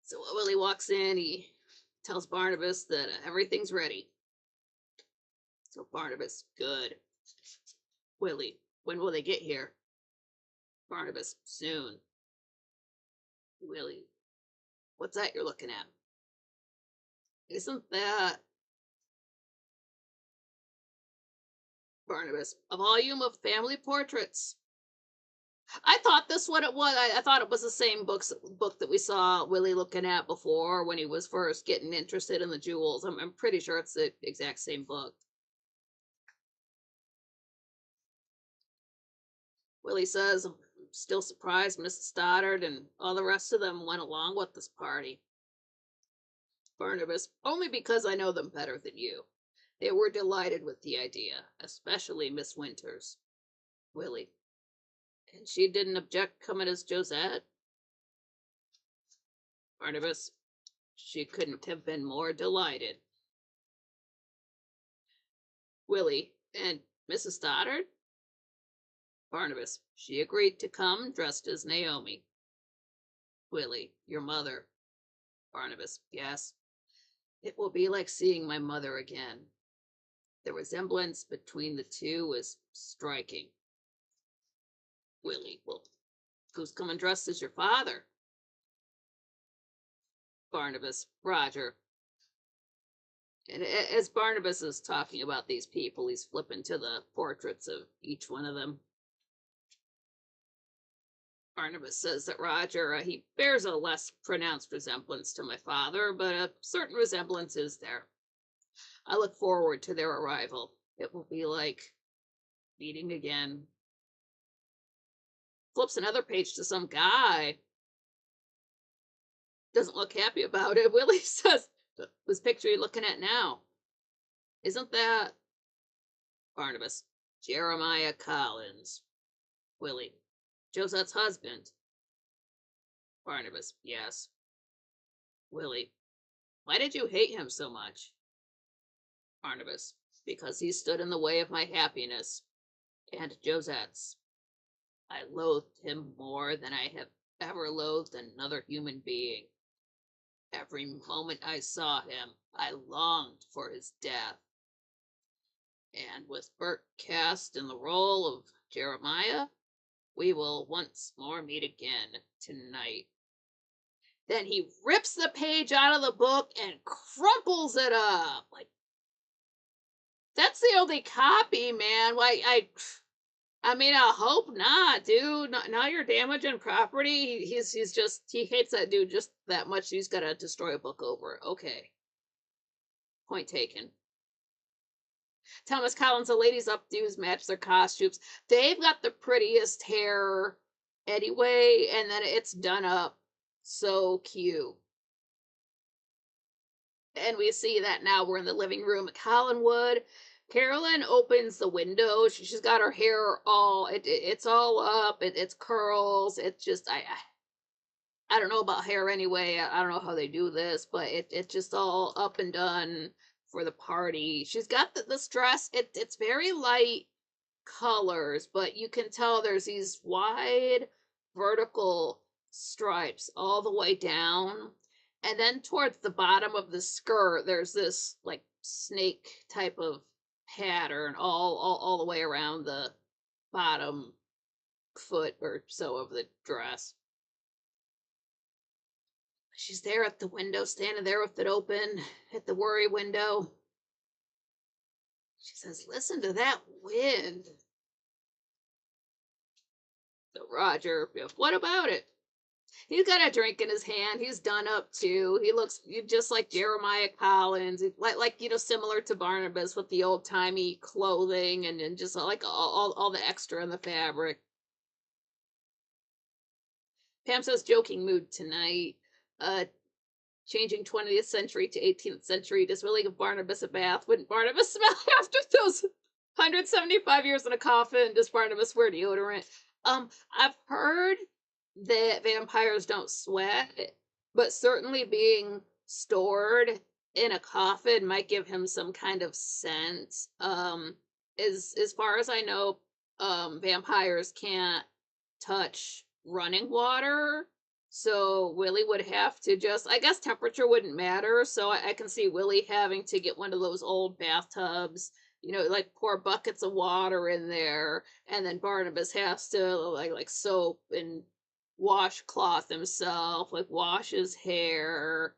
[SPEAKER 1] So Willie walks in, he tells Barnabas that everything's ready. So Barnabas, good. Willie, when will they get here? Barnabas, soon. Willie, what's that you're looking at? Isn't that Barnabas? A volume of family portraits. I thought this what it was. I thought it was the same book that we saw Willie looking at before when he was first getting interested in the jewels. I'm pretty sure it's the exact same book. Willie says, I'm still surprised Mrs. Stoddard and all the rest of them went along with this party. Barnabas, only because I know them better than you. They were delighted with the idea, especially Miss Winters. Willie, and she didn't object coming as Josette? Barnabas, she couldn't have been more delighted. Willie, and Mrs. Stoddard? Barnabas, she agreed to come dressed as Naomi. Willie, your mother. Barnabas, yes. It will be like seeing my mother again. The resemblance between the two was striking. Willie, well, who's coming dressed as your father? Barnabas, Roger. And as Barnabas is talking about these people, he's flipping to the portraits of each one of them. Barnabas says that Roger, he bears a less pronounced resemblance to my father, but a certain resemblance is there. I look forward to their arrival. It will be like meeting again. Flips another page to some guy. Doesn't look happy about it. Willie says, whose picture are you looking at now? Isn't that Barnabas? Jeremiah Collins. Willie, Josette's husband. Barnabas, yes. Willie, why did you hate him so much? Barnabas, because he stood in the way of my happiness and Josette's. I loathed him more than I have ever loathed another human being. Every moment I saw him, I longed for his death. And with Bert cast in the role of Jeremiah, we will once more meet again tonight. Then he rips the page out of the book and crumples it up. Like, that's the only copy, man. Like, I mean, I hope not, dude. Now you're damaging property. He's just he hates that dude just that much. He's got to destroy a book over it. Okay, point taken. Thomas Collins, the ladies' updos match their costumes. They've got the prettiest hair anyway, and then it's done up so cute. And we see that now we're in the living room at Collinwood. Carolyn opens the window. She's got her hair all it's all up. It's curls. It's just I don't know about hair anyway. I don't know how they do this, but it's just all up and done for the party. She's got this dress. It's very light colors, but you can tell there's these wide vertical stripes all the way down. And then towards the bottom of the skirt, there's this like snake type of pattern all the way around the bottom foot or so of the dress. She's there at the window, standing there with it open at the worry window. She says, "Listen to that wind." So Roger, what about it? He's got a drink in his hand. He's done up too. He looks just like Jeremiah Collins, like similar to Barnabas with the old timey clothing and just like all the extra in the fabric. Pam says, "Joking mood tonight. Changing 20th century to 18th century. Does Willie give Barnabas a bath? Wouldn't Barnabas smell after those 175 years in a coffin? Does Barnabas wear deodorant?" I've heard that vampires don't sweat, but certainly being stored in a coffin might give him some kind of scent. As far as I know, vampires can't touch running water. So Willie would have to I guess temperature wouldn't matter. So I can see Willie having to get one of those old bathtubs, like pour buckets of water in there. And then Barnabas has to like soap and washcloth himself, like wash his hair,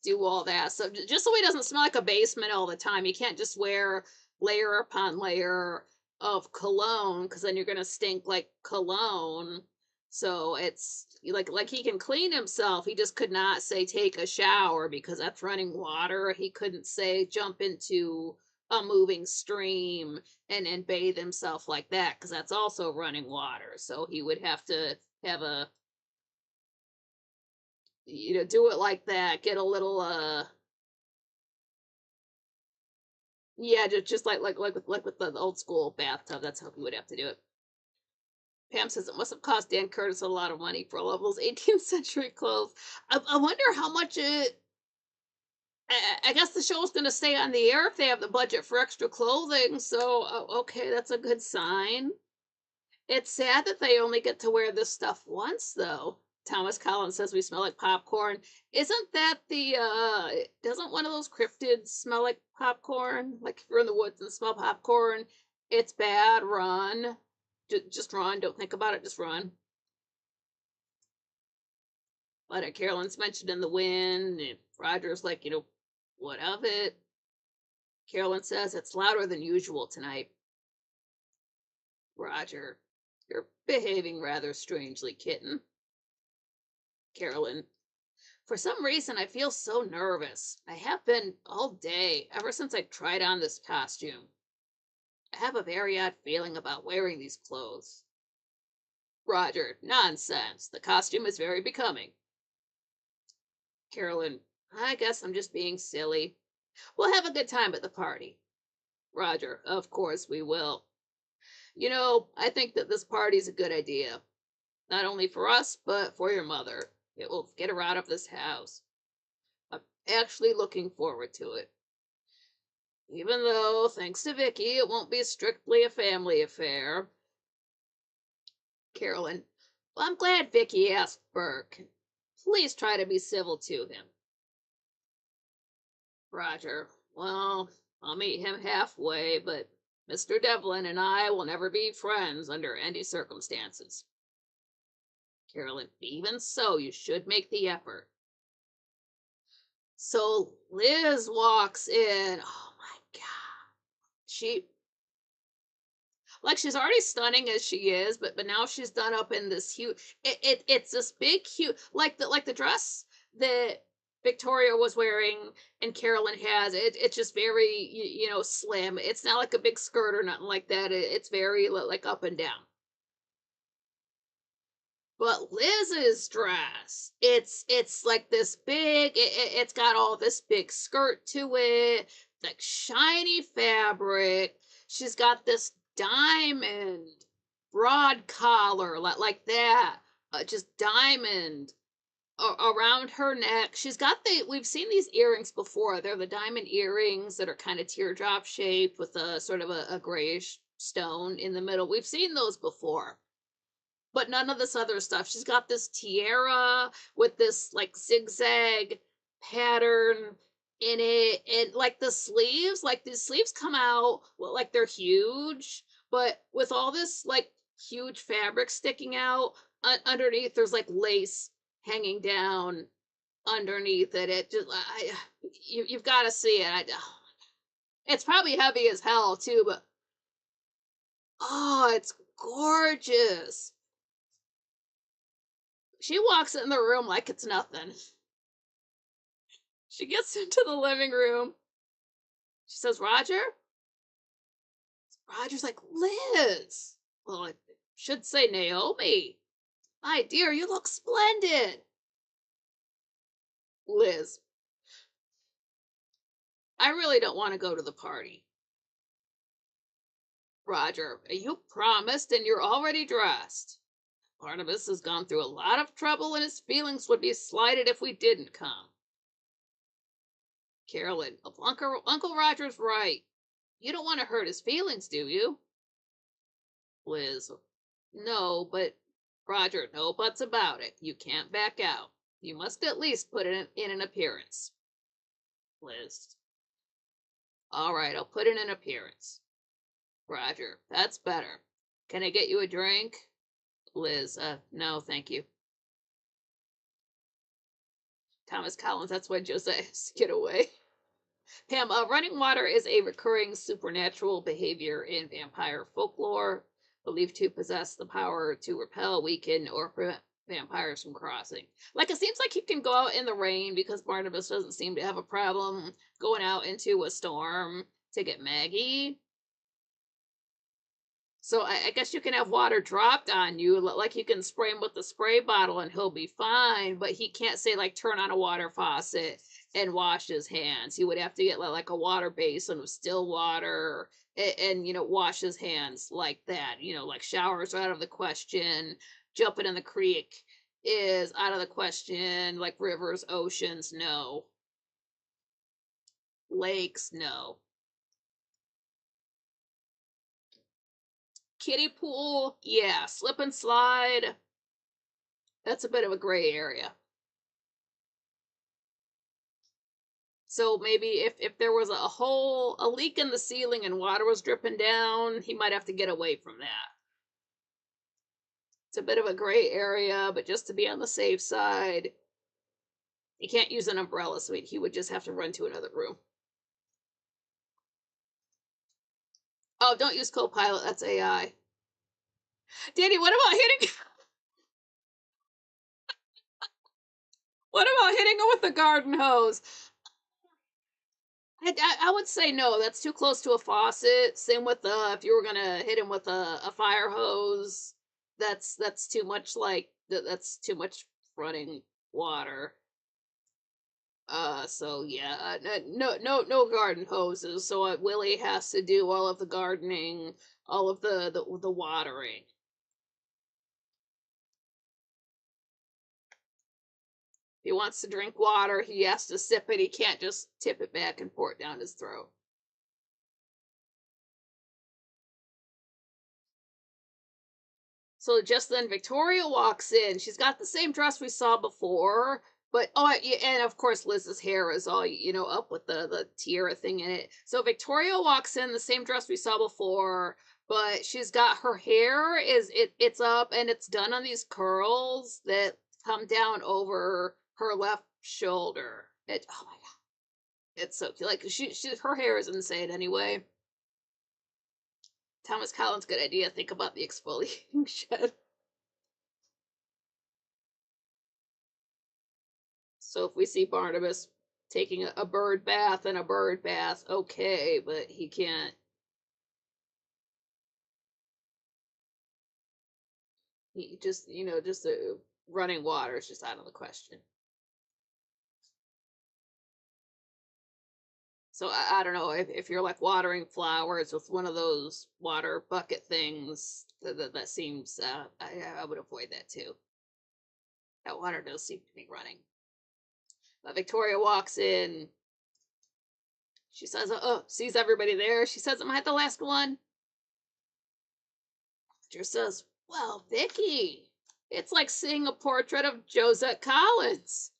[SPEAKER 1] do all that. So just so he doesn't smell like a basement all the time, you can't just wear layer upon layer of cologne because then you're gonna stink like cologne. So it's like he can clean himself. He just could not say take a shower because that's running water. He couldn't say jump into a moving stream and bathe himself like that because that's also running water. So he would have to have a do it like that, get a little yeah, just like with the old school bathtub. That's how he would have to do it. Pam says it must have cost Dan Curtis a lot of money for all of those 18th century clothes. I wonder how much it. I guess the show's going to stay on the air if they have the budget for extra clothing. So okay, that's a good sign. It's sad that they only get to wear this stuff once, though. Thomas Collins says we smell like popcorn. Isn't that doesn't one of those cryptids smell like popcorn? Like if you're in the woods and smell popcorn, it's bad, run. Just run, don't think about it, just run. But Carolyn's mentioned in the wind, and Roger's like, what of it? Carolyn says it's louder than usual tonight. Roger, you're behaving rather strangely, kitten. Carolyn, for some reason I feel so nervous. I have been all day, ever since I tried on this costume. I have a very odd feeling about wearing these clothes. Roger, nonsense. The costume is very becoming. Carolyn, I guess I'm just being silly. We'll have a good time at the party. Roger, of course we will. I think that this party's a good idea. Not only for us, but for your mother. It will get her out of this house. I'm actually looking forward to it. Even though, thanks to Vicky, it won't be strictly a family affair. Carolyn, well, I'm glad Vicky asked Burke. Please try to be civil to him. Roger, well, I'll meet him halfway, but Mr. Devlin and I will never be friends under any circumstances. Carolyn, even so, you should make the effort. So Liz walks in. Oh my God. She like she's already stunning as she is, but now she's done up in this huge it's this big huge like the dress that Victoria was wearing and Carolyn has it's just very slim. It's not like a big skirt or nothing like that. It's very like up and down. But Liz's dress, it's like this big. It's got all this big skirt to it, like shiny fabric. She's got this diamond broad collar, like that, just diamond around her neck. She's got We've seen these earrings before. They're the diamond earrings that are kind of teardrop shaped with a sort of a grayish stone in the middle. We've seen those before, but none of this other stuff. She's got this tiara with this like zigzag pattern in it, and like these sleeves come out, well, like they're huge, but with all this like huge fabric sticking out underneath, there's like lace hanging down underneath it. It just you've got to see it. It's probably heavy as hell too, but oh, it's gorgeous. She walks in the room like it's nothing. She gets into the living room. She says, Roger? Roger's like, Liz. Well, I should say Naomi. My dear, you look splendid. Liz, I really don't want to go to the party. Roger, you promised and you're already dressed. Barnabas has gone through a lot of trouble and his feelings would be slighted if we didn't come. Carolyn, Uncle Roger's right. You don't want to hurt his feelings, do you? Liz, no, but Roger, no buts about it. You can't back out. You must at least put in an appearance. Liz, all right, I'll put in an appearance. Roger, that's better. Can I get you a drink? Liz, no, thank you. Thomas Collins, that's why Josiah has to get away. Pam, running water is a recurring supernatural behavior in vampire folklore, believed to possess the power to repel, weaken, or prevent vampires from crossing. Like, it seems like he can go out in the rain because Barnabas doesn't seem to have a problem going out into a storm to get Maggie. So I guess you can have water dropped on you, like you can spray him with the spray bottle and he'll be fine, but he can't say like turn on a water faucet and wash his hands. He would have to get like a water basin of still water and wash his hands like that. Like showers are out of the question. Jumping in the creek is out of the question. Like rivers, oceans, no. Lakes, no. Kiddie pool, yeah. Slip and slide, that's a bit of a gray area. So maybe if there was a leak in the ceiling and water was dripping down, he might have to get away from that. It's a bit of a gray area, but just to be on the safe side, he can't use an umbrella, so he would just have to run to another room. Oh, don't use Copilot, that's AI. Danny, what about hitting him with the garden hose? I would say no. That's too close to a faucet. Same with if you were gonna hit him with a fire hose, that's too much. That's too much running water. So yeah, no garden hoses. So Willie has to do all of the gardening, all of the watering. If he wants to drink water, he has to sip it. He can't just tip it back and pour it down his throat. So just then Victoria walks in. She's got the same dress we saw before, but and of course Liz's hair is all up with the tiara thing in it. So Victoria walks in the same dress we saw before, but she's got her hair it's up and it's done on these curls that come down over her left shoulder. Oh my god, it's so cute. Like she her hair is insane anyway. Thomas Collins, good idea. Think about the exfoliating shed. So if we see Barnabas taking a bird bath and a bird bath, okay, but he can't. He just, just the running water is just out of the question. So I don't know if you're like watering flowers with one of those water bucket things. That seems I would avoid that too. That water does seem to be running. Victoria walks in. She says, "Oh, sees everybody there." She says, "Am I the last one?" Roger says, "Well, Vicky, it's like seeing a portrait of Josette Collins."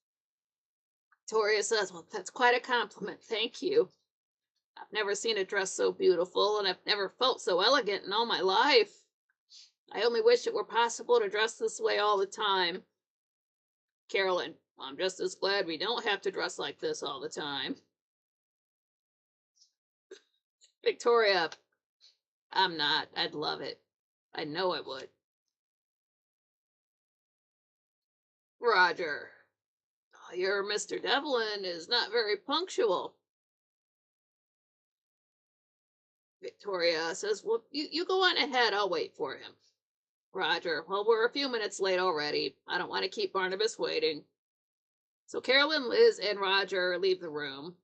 [SPEAKER 1] Victoria says, "Well, that's quite a compliment. Thank you. I've never seen a dress so beautiful, and I've never felt so elegant in all my life. I only wish it were possible to dress this way all the time." Carolyn, "I'm just as glad we don't have to dress like this all the time." Victoria, "I'm not. I'd love it. I know I would." Roger, "Oh, your Mr. Devlin is not very punctual." Victoria says, "Well, you go on ahead. I'll wait for him." Roger, "Well, we're a few minutes late already. I don't want to keep Barnabas waiting." So Carolyn, Liz, and Roger leave the room.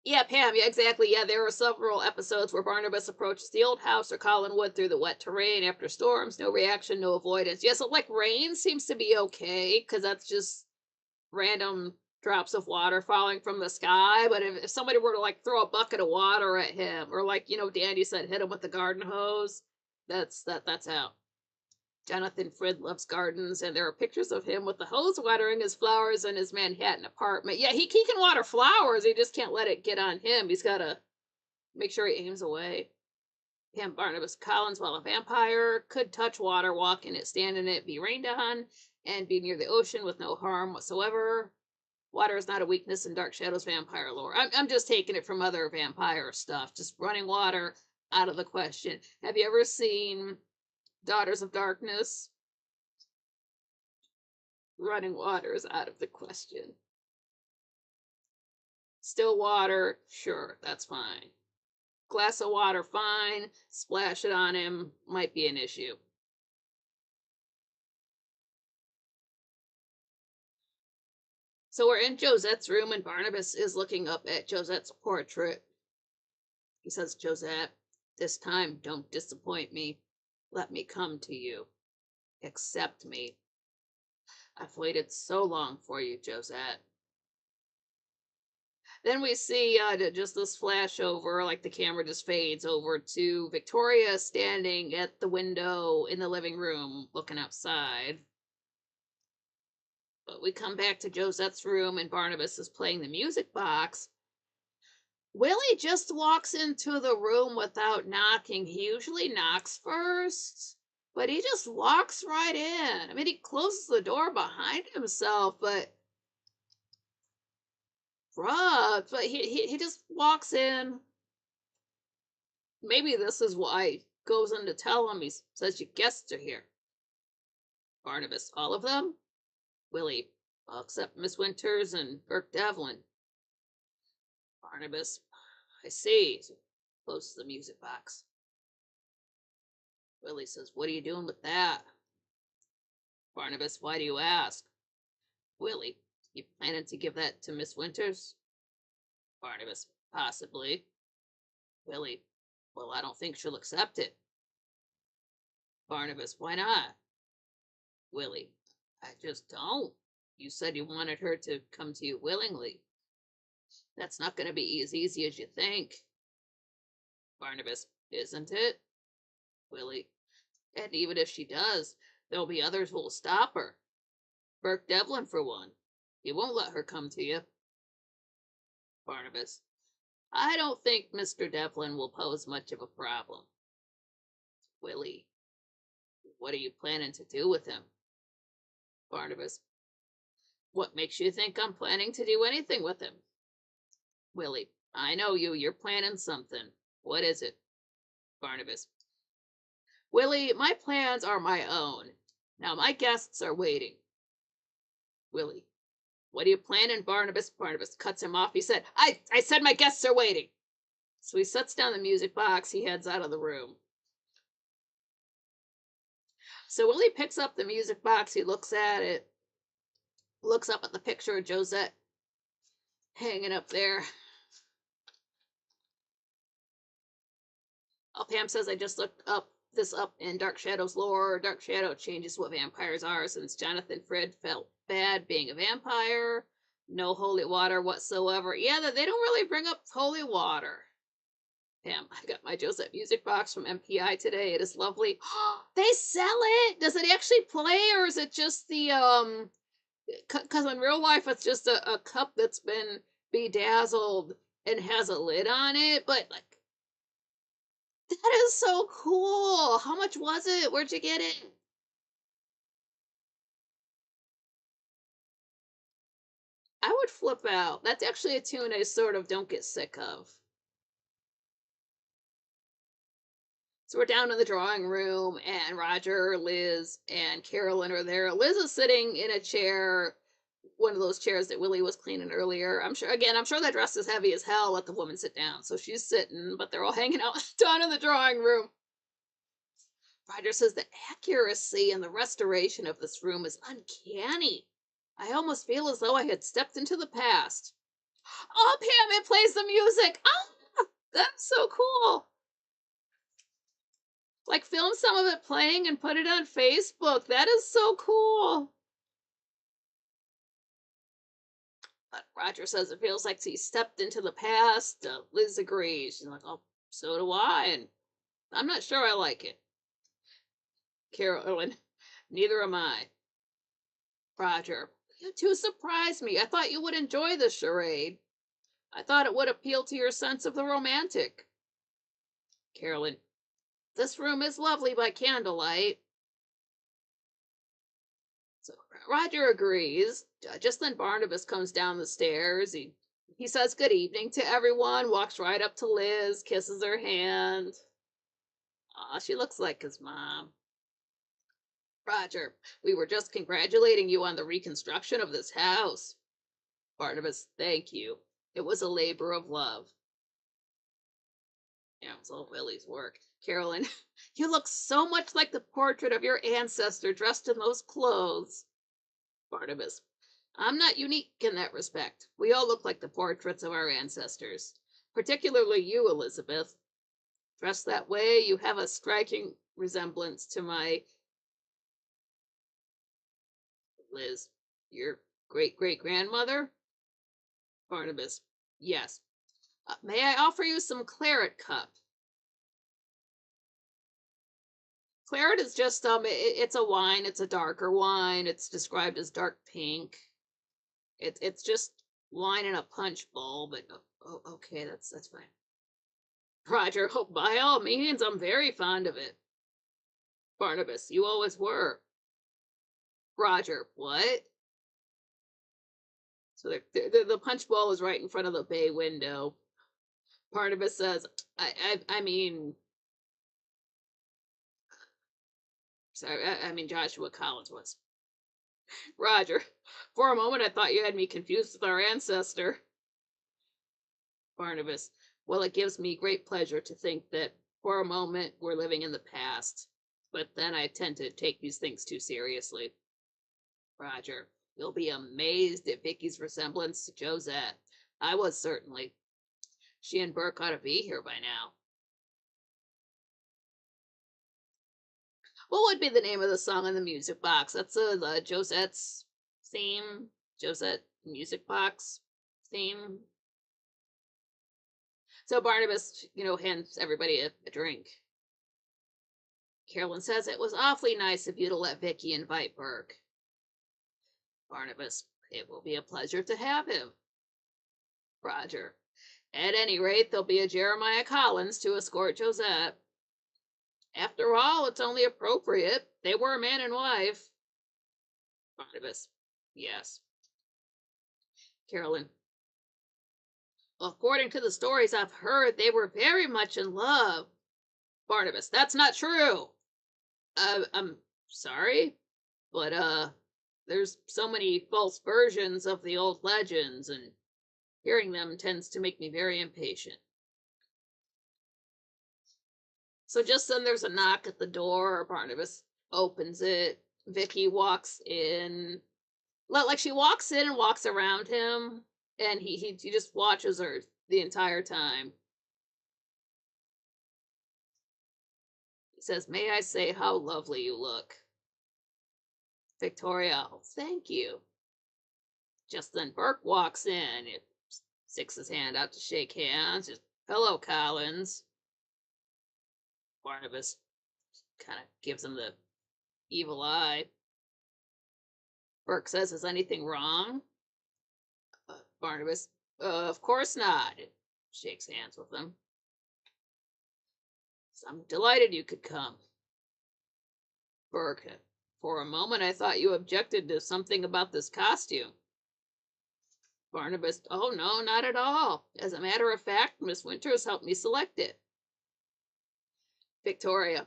[SPEAKER 1] Yeah, Pam, yeah, exactly. Yeah, there are several episodes where Barnabas approaches the old house or Collinwood through the wet terrain after storms. No reaction, no avoidance. Yeah, so like rain seems to be okay, because that's just random drops of water falling from the sky. But if somebody were to like throw a bucket of water at him, or like, Dandy said, hit him with the garden hose, that's out. Jonathan Frid loves gardens, and there are pictures of him with the hose watering his flowers in his Manhattan apartment. Yeah, he can water flowers, he just can't let it get on him. He's got to make sure he aims away. Pam Barnabas Collins, while a vampire, could touch water, walk in it, stand in it, be rained on, and be near the ocean with no harm whatsoever. Water is not a weakness in Dark Shadows vampire lore. I'm just taking it from other vampire stuff. Just running water, out of the question. Have you ever seen Daughters of Darkness? Running water is out of the question. Still water, sure, that's fine. Glass of water, fine. Splash it on him, might be an issue. So we're in Josette's room, and Barnabas is looking up at Josette's portrait. He says, "Josette, this time don't disappoint me. Let me come to you. Accept me. I've waited so long for you, Josette." Then we see just this flash over, like the camera just fades over to Victoria standing at the window in the living room looking outside. But we come back to Josette's room, and Barnabas is playing the music box. Willie just walks into the room without knocking. He usually knocks first, but he just walks right in. I mean, he closes the door behind himself, but bruh, but he just walks in. Maybe this is why he goes in to tell him. He says, "Your guests are here." Barnabas, "All of them?" Willie, "All except Miss Winters and Burke Devlin." Barnabas, "I see." So closes the music box. Willie says, "What are you doing with that?" Barnabas, "Why do you ask?" Willie, "You planning to give that to Miss Winters?" Barnabas, "Possibly." Willie, "Well, I don't think she'll accept it." Barnabas, "Why not?" Willie, "I just don't. You said you wanted her to come to you willingly. That's not going to be as easy as you think." Barnabas, "Isn't it?" Willie, "And even if she does, there'll be others who'll stop her. Burke Devlin, for one. He won't let her come to you." Barnabas, I don't think Mr. Devlin will pose much of a problem. Willie, what are you planning to do with him? Barnabas, what makes you think I'm planning to do anything with him? Willie, I know you. You're planning something. What is it? Barnabas, Willie, my plans are my own. Now my guests are waiting. Willie, what are you planning, Barnabas? Barnabas cuts him off. He said, I said my guests are waiting. So he sets down the music box. He heads out of the room. So Willie picks up the music box. He looks at it, looks up at the picture of Josette hanging up there. Oh, Pam says, I just looked this up in Dark Shadow's lore. Dark Shadow changes what vampires are since Jonathan Frid felt bad being a vampire. No holy water whatsoever. Yeah, they don't really bring up holy water. Pam, I got my Josette music box from MPI today. It is lovely. They sell it. Does it actually play, or is it just the because in real life it's just a cup that's been bedazzled and has a lid on it, but like that is so cool. How much was it? Where'd you get it? I would flip out. That's actually a tune I sort of don't get sick of. So we're down in the drawing room, and Roger, Liz, and Carolyn are there. Liz is sitting in a chair, one of those chairs that Willie was cleaning earlier. I'm sure that dress is heavy as hell. Let the woman sit down. So she's sitting, but they're all hanging out down in the drawing room. Roger says the accuracy and the restoration of this room is uncanny. I almost feel as though I had stepped into the past. Oh, Pam, it plays the music. Oh, that's so cool. Like, film some of it playing and put it on Facebook. That is so cool. But Roger says it feels like he stepped into the past. Liz agrees. She's like, oh, so do I. And I'm not sure I like it. Carolyn, neither am I. Roger, you two surprised me. I thought you would enjoy this charade. I thought it would appeal to your sense of the romantic. Carolyn, this room is lovely by candlelight. So Roger agrees. Just then Barnabas comes down the stairs. He says good evening to everyone, walks right up to Liz, kisses her hand. Aw, she looks like his mom. Roger, we were just congratulating you on the reconstruction of this house. Barnabas, thank you. It was a labor of love. Yeah, it was all Willie's work. Carolyn, you look so much like the portrait of your ancestor dressed in those clothes. Barnabas, I'm not unique in that respect. We all look like the portraits of our ancestors. Particularly you, Elizabeth. Dressed that way, you have a striking resemblance to my Liz, your great-great-grandmother? Barnabas, yes. May I offer you some claret cup? Claret is just it's a wine. It's a darker wine. It's described as dark pink. It's just wine in a punch bowl. But okay, that's fine. Roger, oh, by all means, I'm very fond of it. Barnabas, you always were. Roger, what? So the punch bowl is right in front of the bay window. Barnabas says, I mean, sorry, I mean Joshua Collins was. Roger, for a moment I thought you had me confused with our ancestor. Barnabas, well, it gives me great pleasure to think that for a moment we're living in the past, but then I tend to take these things too seriously. Roger, you'll be amazed at Vicky's resemblance to Josette. I was certainly. She and Burke ought to be here by now. What would be the name of the song in the music box? That's the Josette's theme. Josette music box theme. So Barnabas, hands everybody a drink. Carolyn says it was awfully nice of you to let Vicky invite Burke. Barnabas, it will be a pleasure to have him. Roger, At any rate, there'll be a Jeremiah Collins to escort Josette. After all, it's only appropriate. They were man and wife. Barnabas. Yes. Carolyn. According to the stories I've heard, they were very much in love. Barnabas. That's not true. I'm sorry, but there's so many false versions of the old legends, and hearing them tends to make me very impatient. So just then there's a knock at the door. Barnabas opens it. Vicky walks in. Like she walks in and walks around him, and he just watches her the entire time. He says, "May I say how lovely you look?" Victoria, "Oh, thank you." Just then Burke walks in. He sticks his hand out to shake hands. Just, "Hello, Collins." Barnabas kind of gives him the evil eye. Burke says, "Is anything wrong?" Barnabas, "Of course not." Shakes hands with him. So I'm delighted you could come. Burke, for a moment I thought you objected to something about this costume. Barnabas, "Oh, no, not at all. As a matter of fact, Miss Winters helped me select it." Victoria,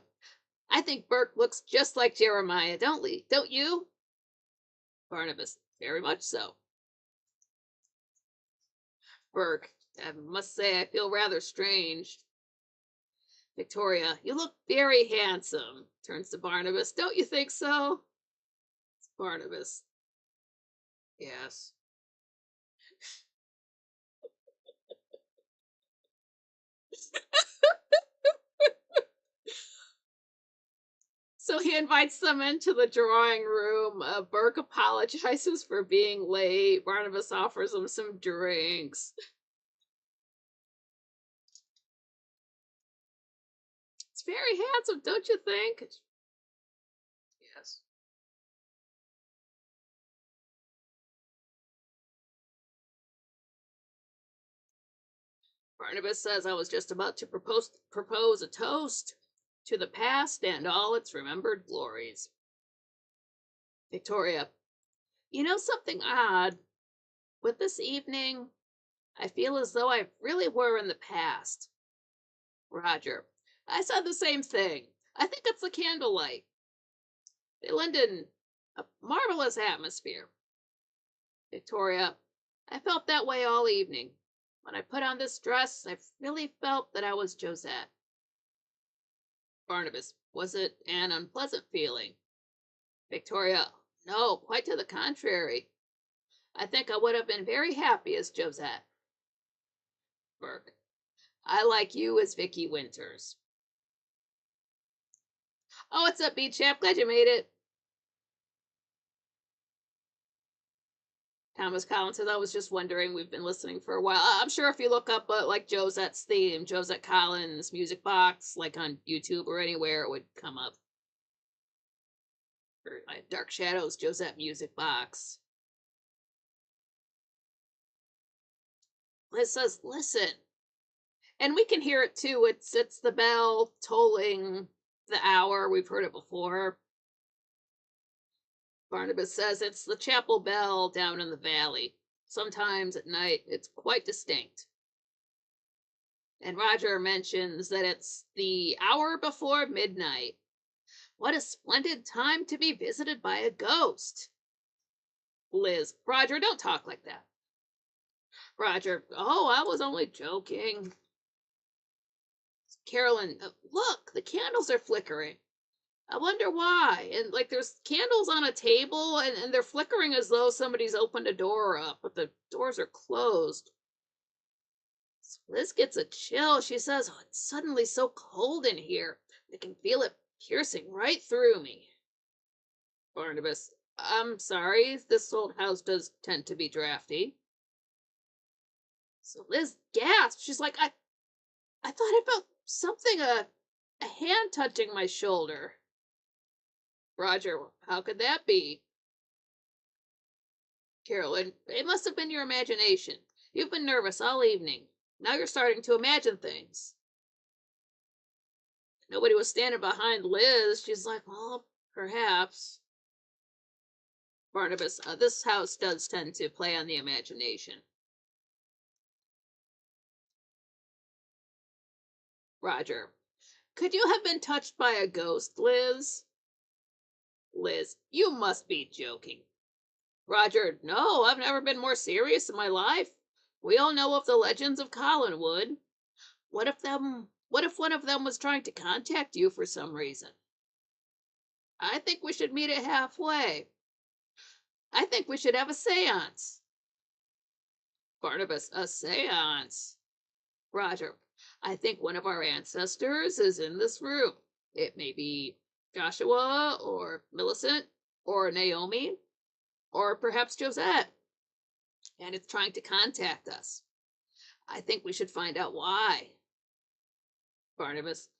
[SPEAKER 1] "I think Burke looks just like Jeremiah, don't you?" Barnabas, "Very much so." Burke, "I must say I feel rather strange." Victoria, "You look very handsome." Turns to Barnabas, "Don't you think so?" Barnabas, "Yes." So he invites them into the drawing room. Burke apologizes for being late. Barnabas offers him some drinks. It's very handsome, don't you think? Yes. Barnabas says, "I was just about to propose a toast to the past and all its remembered glories." Victoria, "You know something odd? With this evening, I feel as though I really were in the past." Roger, "I said the same thing. I think it's the candlelight. They lend in a marvelous atmosphere." Victoria, "I felt that way all evening. When I put on this dress, I really felt that I was Josette." Barnabas, "Was it an unpleasant feeling?" Victoria, "No, quite to the contrary. I think I would have been very happy as Josette." Burke, "I like you as Vicky Winters." "Oh, what's up, B chap? Glad you made it." Thomas Collins says, "I was just wondering. We've been listening for a while. I'm sure if you look up like Josette's theme, Josette Collins music box, like on YouTube or anywhere, it would come up. Or Dark Shadows Josette music box." Liz says, "Listen," and we can hear it too. It's the bell tolling the hour. We've heard it before. Barnabas says it's the chapel bell down in the valley. Sometimes at night it's quite distinct. And Roger mentions that it's the hour before midnight. What a splendid time to be visited by a ghost. Liz, "Roger, don't talk like that." Roger, "Oh, I was only joking." Carolyn, "Look, the candles are flickering. I wonder why." And like there's candles on a table and they're flickering as though somebody's opened a door up, but the doors are closed. So Liz gets a chill. She says, "Oh, it's suddenly so cold in here. I can feel it piercing right through me." Barnabas, "I'm sorry, this old house does tend to be drafty." So Liz gasps. She's like, I thought I felt something, a hand touching my shoulder." Roger, "How could that be?" Carolyn, "It must have been your imagination. You've been nervous all evening. Now you're starting to imagine things. Nobody was standing behind Liz. She's like, well, perhaps. Barnabas, this house does tend to play on the imagination. Roger, could you have been touched by a ghost, Liz? Liz, you must be joking. Roger, no, I've never been more serious in my life. We all know of the legends of Collinwood. What if one of them was trying to contact you for some reason? I think we should meet it halfway. I think we should have a seance. Barnabas, a seance. Roger, I think one of our ancestors is in this room. It may be Joshua or Millicent or Naomi or perhaps Josette. And it's trying to contact us. I think we should find out why. Barnabas,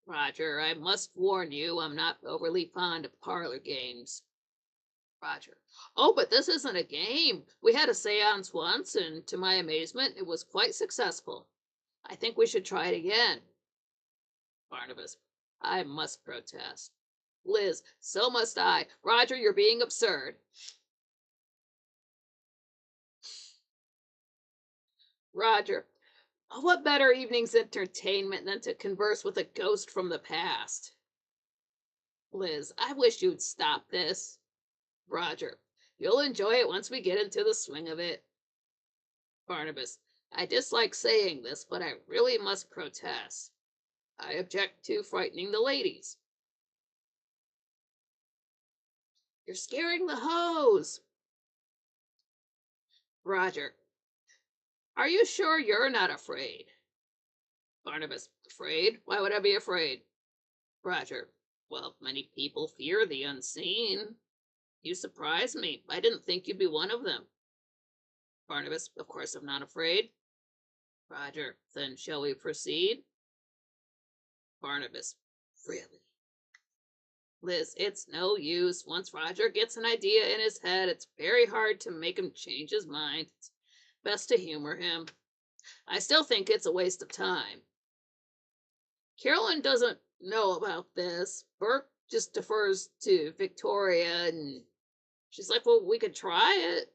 [SPEAKER 1] Roger, I must warn you, I'm not overly fond of parlor games. Roger, oh, but this isn't a game. We had a seance once, and to my amazement, it was quite successful. I think we should try it again. Barnabas, I must protest. Liz, so must I. Roger, you're being absurd. Roger, what better evening's entertainment than to converse with a ghost from the past? Liz, I wish you'd stop this. Roger, you'll enjoy it once we get into the swing of it. Barnabas, I dislike saying this, but I really must protest. I object to frightening the ladies. You're scaring the hose. Roger, are you sure you're not afraid? Barnabas, afraid? Why would I be afraid? Roger, well, many people fear the unseen. You surprise me. I didn't think you'd be one of them. Barnabas, of course I'm not afraid. Roger, then shall we proceed? Barnabas, really? Liz, it's no use. Once Roger gets an idea in his head, it's very hard to make him change his mind. It's best to humor him. I still think it's a waste of time. Carolyn doesn't know about this. Burke just defers to Victoria, and she's like, well, we could try it.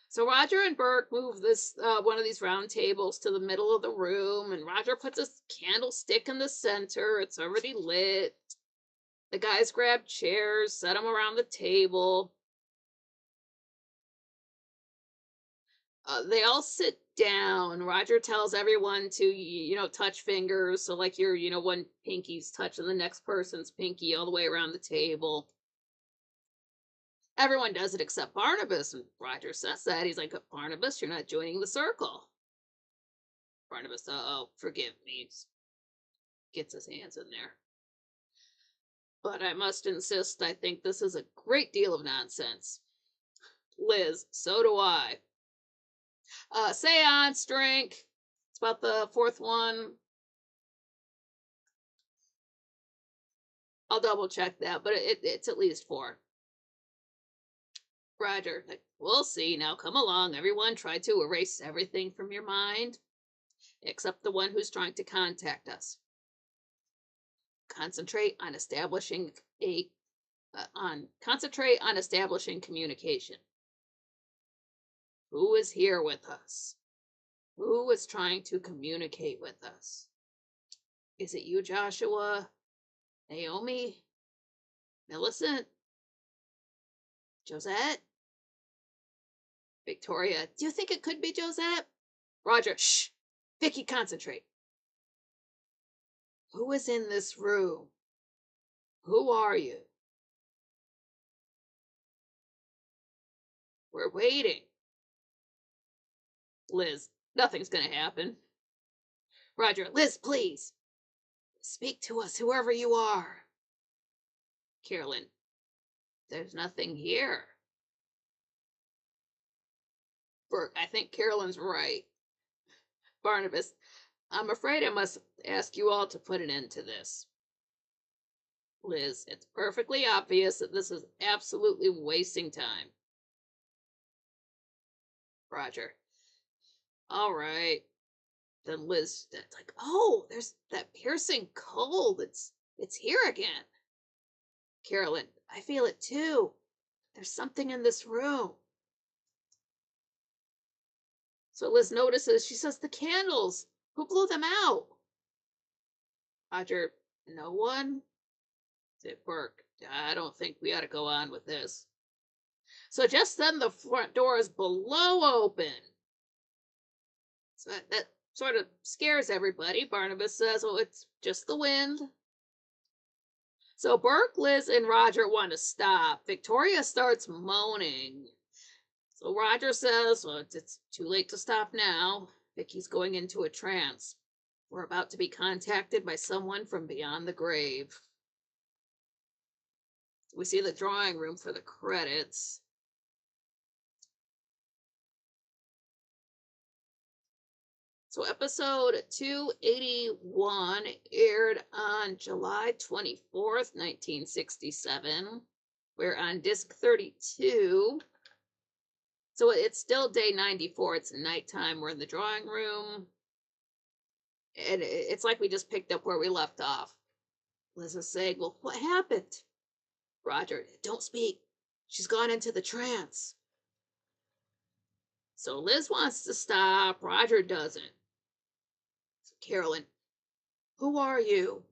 [SPEAKER 1] So Roger and Burke move this one of these round tables to the middle of the room, and Roger puts a candlestick in the center. It's already lit. The guys grab chairs, set them around the table. They all sit down. Roger tells everyone to, touch fingers. So, like, one pinky's touching the next person's pinky all the way around the table. Everyone does it except Barnabas, and Roger says that. He's like, Barnabas, you're not joining the circle. Barnabas, forgive me. Gets his hands in there. But I must insist, I think this is a great deal of nonsense. Liz, so do I. Seance, drink. It's about the fourth one. I'll double check that, but it's at least 4. Roger, we'll see. Now come along. Everyone try to erase everything from your mind, except the one who's trying to contact us. Concentrate on establishing communication. Who is here with us? Who is trying to communicate with us? Is it you, Joshua? Naomi? Millicent? Josette? Victoria, do you think it could be Josette? Roger, shh! Vicky, concentrate. Who is in this room? Who are you? We're waiting. Liz, nothing's gonna happen. Roger, Liz, please. Speak to us, whoever you are. Carolyn, there's nothing here. Burke, I think Carolyn's right. Barnabas, I'm afraid I must ask you all to put an end to this. Liz, it's perfectly obvious that this is absolutely wasting time. Roger, All right. Then Liz, that's like, oh, there's that piercing cold. It's here again. Carolyn, I feel it too. There's something in this room. So Liz notices, she says, the candles. Who blew them out? Roger, no one? Said Burke. I don't think we ought to go on with this. So just then the front doors blow open. So that sort of scares everybody. Barnabas says, oh, it's just the wind. So Burke, Liz, and Roger want to stop. Victoria starts moaning. So Roger says, well, it's too late to stop now. Vicky's going into a trance. We're about to be contacted by someone from beyond the grave. We see the drawing room for the credits. So episode 281 aired on July 24th, 1967. We're on disc 32. So it's still day 94. It's nighttime. We're in the drawing room. And it's like we just picked up where we left off. Liz is saying, well, what happened? Roger, don't speak. She's gone into the trance. So Liz wants to stop. Roger doesn't. So Carolyn, who are you?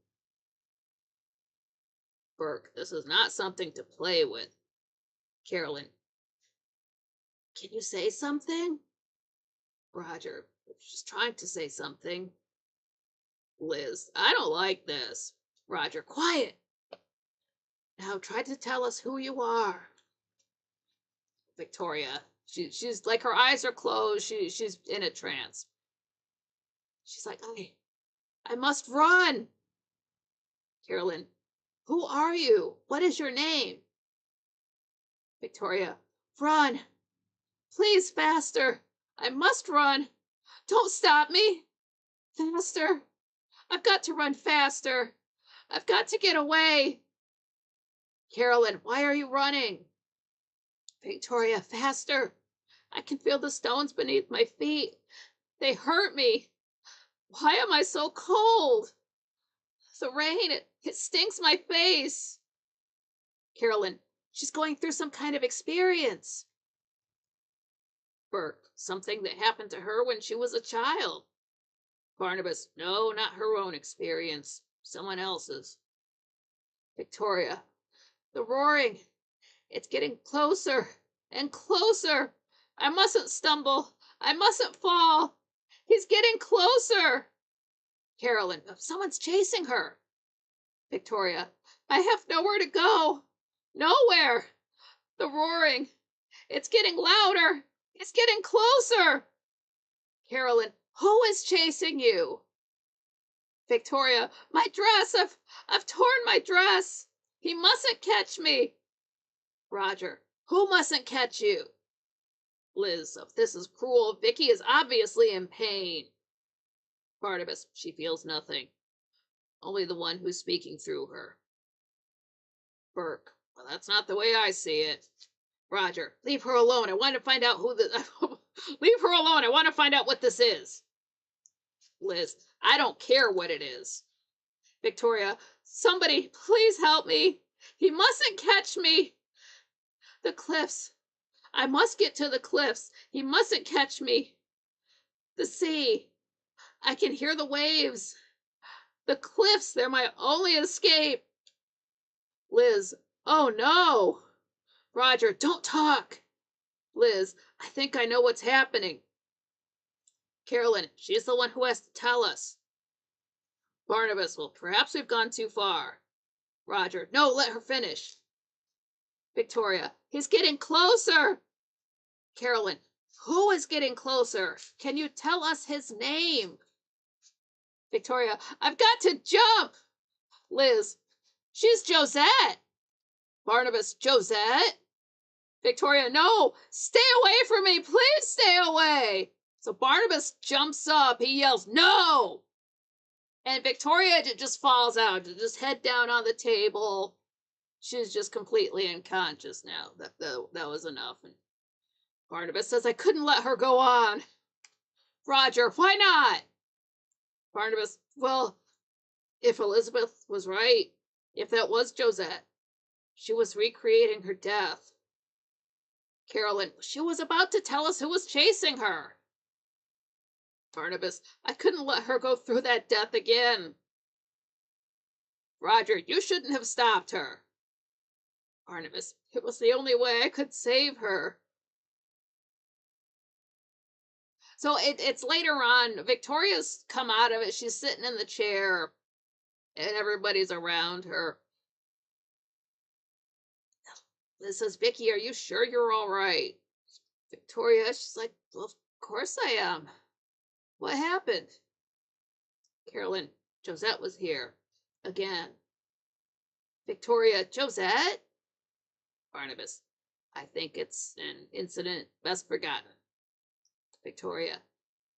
[SPEAKER 1] Burke, this is not something to play with. Carolyn, can you say something? Roger, she's trying to say something. Liz, I don't like this. Roger, quiet. Now try to tell us who you are. Victoria, she's like her eyes are closed. She's in a trance. She's like, I must run. Carolyn, who are you? What is your name? Victoria, run. Please, faster. I must run. Don't stop me. Faster. I've got to run faster. I've got to get away. Carolyn, why are you running? Victoria, faster. I can feel the stones beneath my feet. They hurt me. Why am I so cold? The rain, it stinks my face. Carolyn, she's going through some kind of experience. Burke, something that happened to her when she was a child. Barnabas, no, not her own experience. Someone else's. Victoria, the roaring. It's getting closer and closer. I mustn't stumble. I mustn't fall. He's getting closer. Carolyn, someone's chasing her. Victoria, I have nowhere to go. Nowhere. The roaring. It's getting louder. It's getting closer. Carolyn, who is chasing you? Victoria, my dress. I've torn my dress. He mustn't catch me. Roger, who mustn't catch you? Liz, this is cruel. Vicky is obviously in pain. Barnabas, she feels nothing. Only the one who's speaking through her. Burke, well, that's not the way I see it. Roger, leave her alone. I want to find out who the... Leave her alone. I want to find out what this is. Liz, I don't care what it is. Victoria, somebody, please help me. He mustn't catch me. The cliffs. I must get to the cliffs. He mustn't catch me. The sea. I can hear the waves. The cliffs, they're my only escape. Liz, oh no. Roger, don't talk. Liz, I think I know what's happening. Carolyn, she's the one who has to tell us. Barnabas, well, perhaps we've gone too far. Roger, no, let her finish. Victoria, he's getting closer. Carolyn, who is getting closer? Can you tell us his name? Victoria, I've got to jump. Liz, she's Josette. Barnabas, Josette? Victoria, no, stay away from me. Please stay away. So Barnabas jumps up. He yells, no. And Victoria just falls out, just head down on the table. She's just completely unconscious now. That was enough. And Barnabas says, I couldn't let her go on. Roger, why not? Barnabas, well, if Elizabeth was right, if that was Josette, she was recreating her death. Carolyn, she was about to tell us who was chasing her. Barnabas, I couldn't let her go through that death again. Roger, you shouldn't have stopped her. Barnabas, it was the only way I could save her. So it's later on. Victoria's come out of it. She's sitting in the chair, and everybody's around her. Liz says, Vicky, are you sure you're all right? Victoria, she's like, well, of course I am. What happened? Carolyn, Josette was here. Again. Victoria, Josette? Barnabas, I think it's an incident best forgotten. Victoria,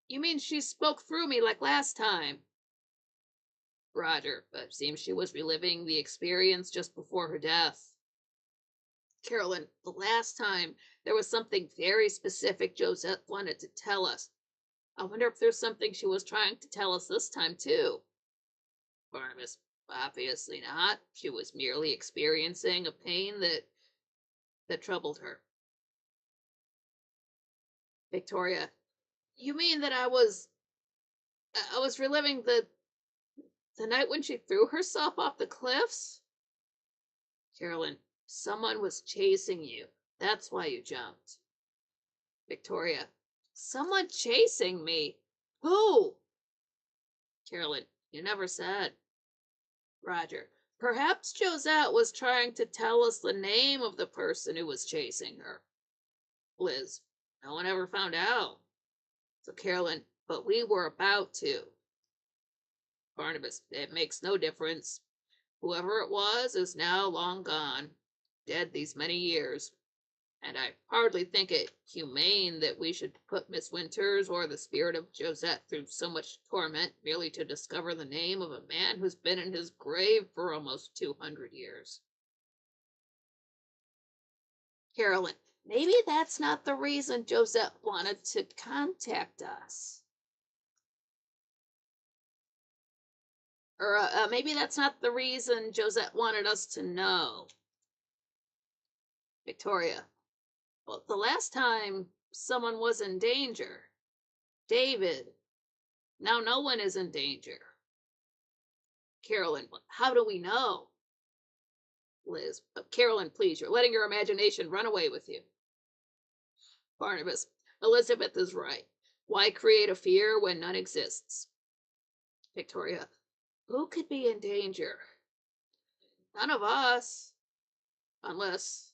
[SPEAKER 1] you mean she spoke through me like last time? Roger, but it seems she was reliving the experience just before her death. Carolyn, the last time there was something very specific Josette wanted to tell us. I wonder if there's something she was trying to tell us this time, too. Barnabas, obviously not. She was merely experiencing a pain that troubled her. Victoria, you mean that I was reliving the night when she threw herself off the cliffs? Carolyn, someone was chasing you. That's why you jumped. Victoria, someone chasing me? Who? Carolyn, you never said. Roger, perhaps Josette was trying to tell us the name of the person who was chasing her. Liz, no one ever found out. So Carolyn, but we were about to. Barnabas, it makes no difference. Whoever it was is now long gone, dead these many years, and I hardly think it humane that we should put Miss Winters or the spirit of Josette through so much torment merely to discover the name of a man who's been in his grave for almost 200 years. Carolyn, maybe that's not the reason Josette wanted to contact us. Or maybe that's not the reason Josette wanted us to know. Victoria, well, the last time someone was in danger, David. Now no one is in danger. Carolyn, how do we know? Liz, Carolyn, please, you're letting your imagination run away with you. Barnabas, Elizabeth is right. Why create a fear when none exists? Victoria, who could be in danger? None of us. Unless,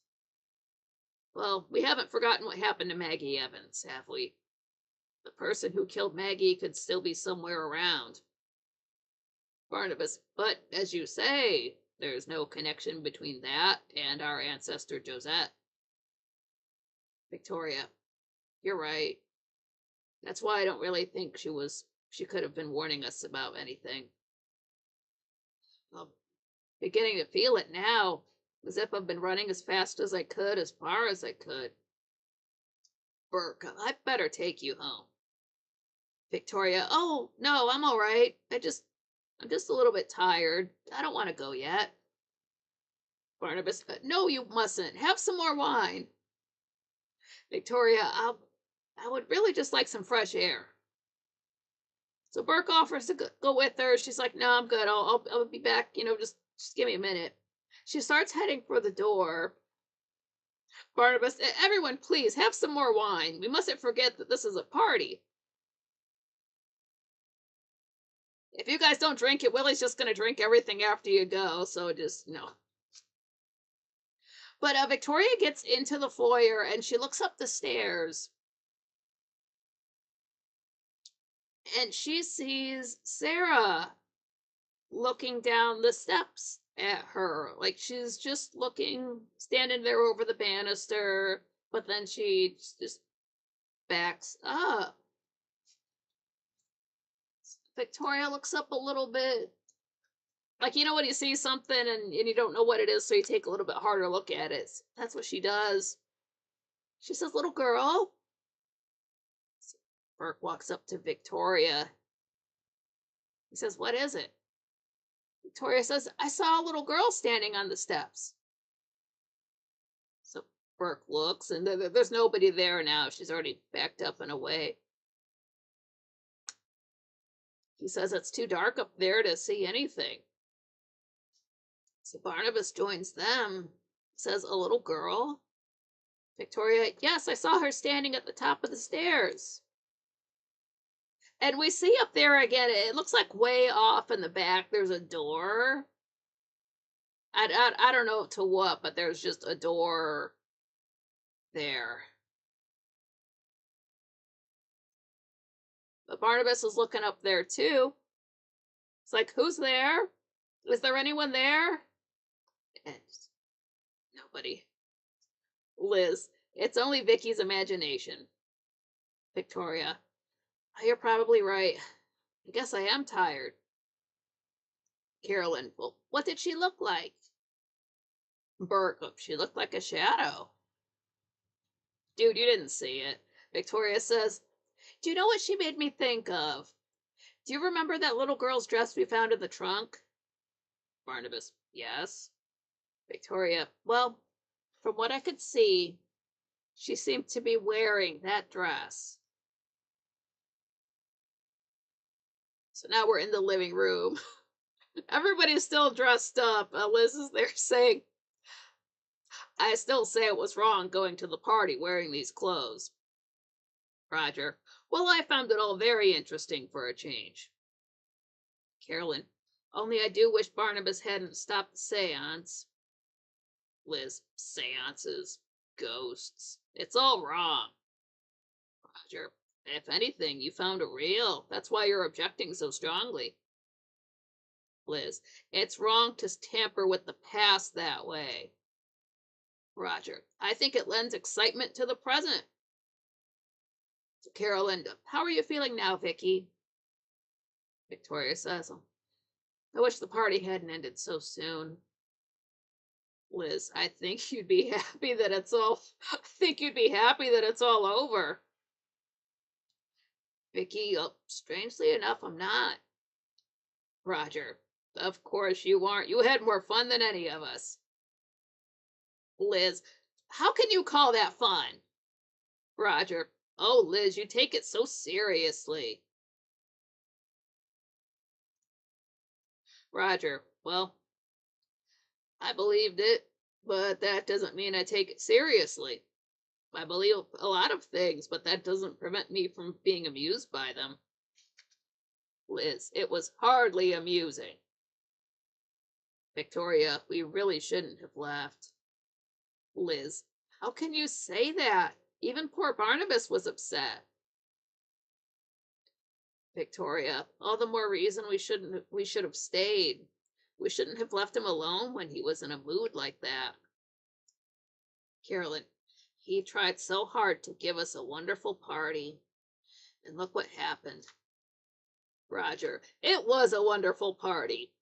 [SPEAKER 1] well, we haven't forgotten what happened to Maggie Evans, have we? The person who killed Maggie could still be somewhere around. Barnabas, but as you say, there's no connection between that and our ancestor Josette. Victoria, you're right. That's why I don't really think she could have been warning us about anything. I'm beginning to feel it now, as if I've been running as fast as I could, as far as I could. Burke, I'd better take you home. Victoria, oh, no, I'm all right. I'm just a little bit tired. I don't want to go yet. Barnabas, no, you mustn't. Have some more wine. Victoria, I would really just like some fresh air. So Burke offers to go with her. She's like, no, I'm good. I'll be back. Just give me a minute. She starts heading for the door. Barnabas, everyone, please have some more wine. We mustn't forget that this is a party. If you guys don't drink it, Willie's just going to drink everything after you go. So just, no. But Victoria gets into the foyer and she looks up the stairs. And she sees Sarah looking down the steps at her. Like she's just looking, standing there over the banister. But then she just backs up. Victoria looks up a little bit. Like, when you see something and you don't know what it is, so you take a little bit harder look at it. That's what she does. She says, little girl. Burke walks up to Victoria. He says, "What is it?" Victoria says, "I saw a little girl standing on the steps." So Burke looks, and there's nobody there now. She's already backed up and away. He says, "It's too dark up there to see anything." So Barnabas joins them. Says, "A little girl?" Victoria, "Yes, I saw her standing at the top of the stairs." And we see up there again, it looks like way off in the back, there's a door. I don't know to what, but there's just a door there. But Barnabas is looking up there too. It's like, who's there? Is there anyone there? And nobody. Liz, "It's only Vicky's imagination." Victoria, "Oh, you're probably right. I guess I am tired." Carolyn, "Well, what did she look like?" Burke, "Oh, she looked like a shadow." Dude, you didn't see it. Victoria says, "Do you know what she made me think of? Do you remember that little girl's dress we found in the trunk?" Barnabas, "Yes." Victoria, "Well, from what I could see, she seemed to be wearing that dress." So now we're in the living room. Everybody's still dressed up. Liz is there saying, "I still say it was wrong going to the party wearing these clothes." Roger, "Well, I found it all very interesting for a change." Carolyn, "Only I do wish Barnabas hadn't stopped the seance." Liz, "Seances, ghosts. It's all wrong." Roger, "If anything, you found a real. That's why you're objecting so strongly." Liz, "It's wrong to tamper with the past that way." Roger, "I think it lends excitement to the present." Carolyn, "How are you feeling now, Vicky?" Victoria says, "I wish the party hadn't ended so soon." Liz, I think you'd be happy that it's all I think you'd be happy that it's all over." Vicky, strangely enough, I'm not." Roger, "Of course you aren't. You had more fun than any of us." Liz, "How can you call that fun?" Roger, "Oh, Liz, you take it so seriously." Roger, "Well, I believed it, but that doesn't mean I take it seriously. I believe a lot of things, but that doesn't prevent me from being amused by them." Liz, "It was hardly amusing." Victoria, "We really shouldn't have left." Liz, "How can you say that? Even poor Barnabas was upset." Victoria, "All the more reason we should have stayed. We shouldn't have left him alone when he was in a mood like that." Carolyn, "He tried so hard to give us a wonderful party, and look what happened." Roger, "It was a wonderful party.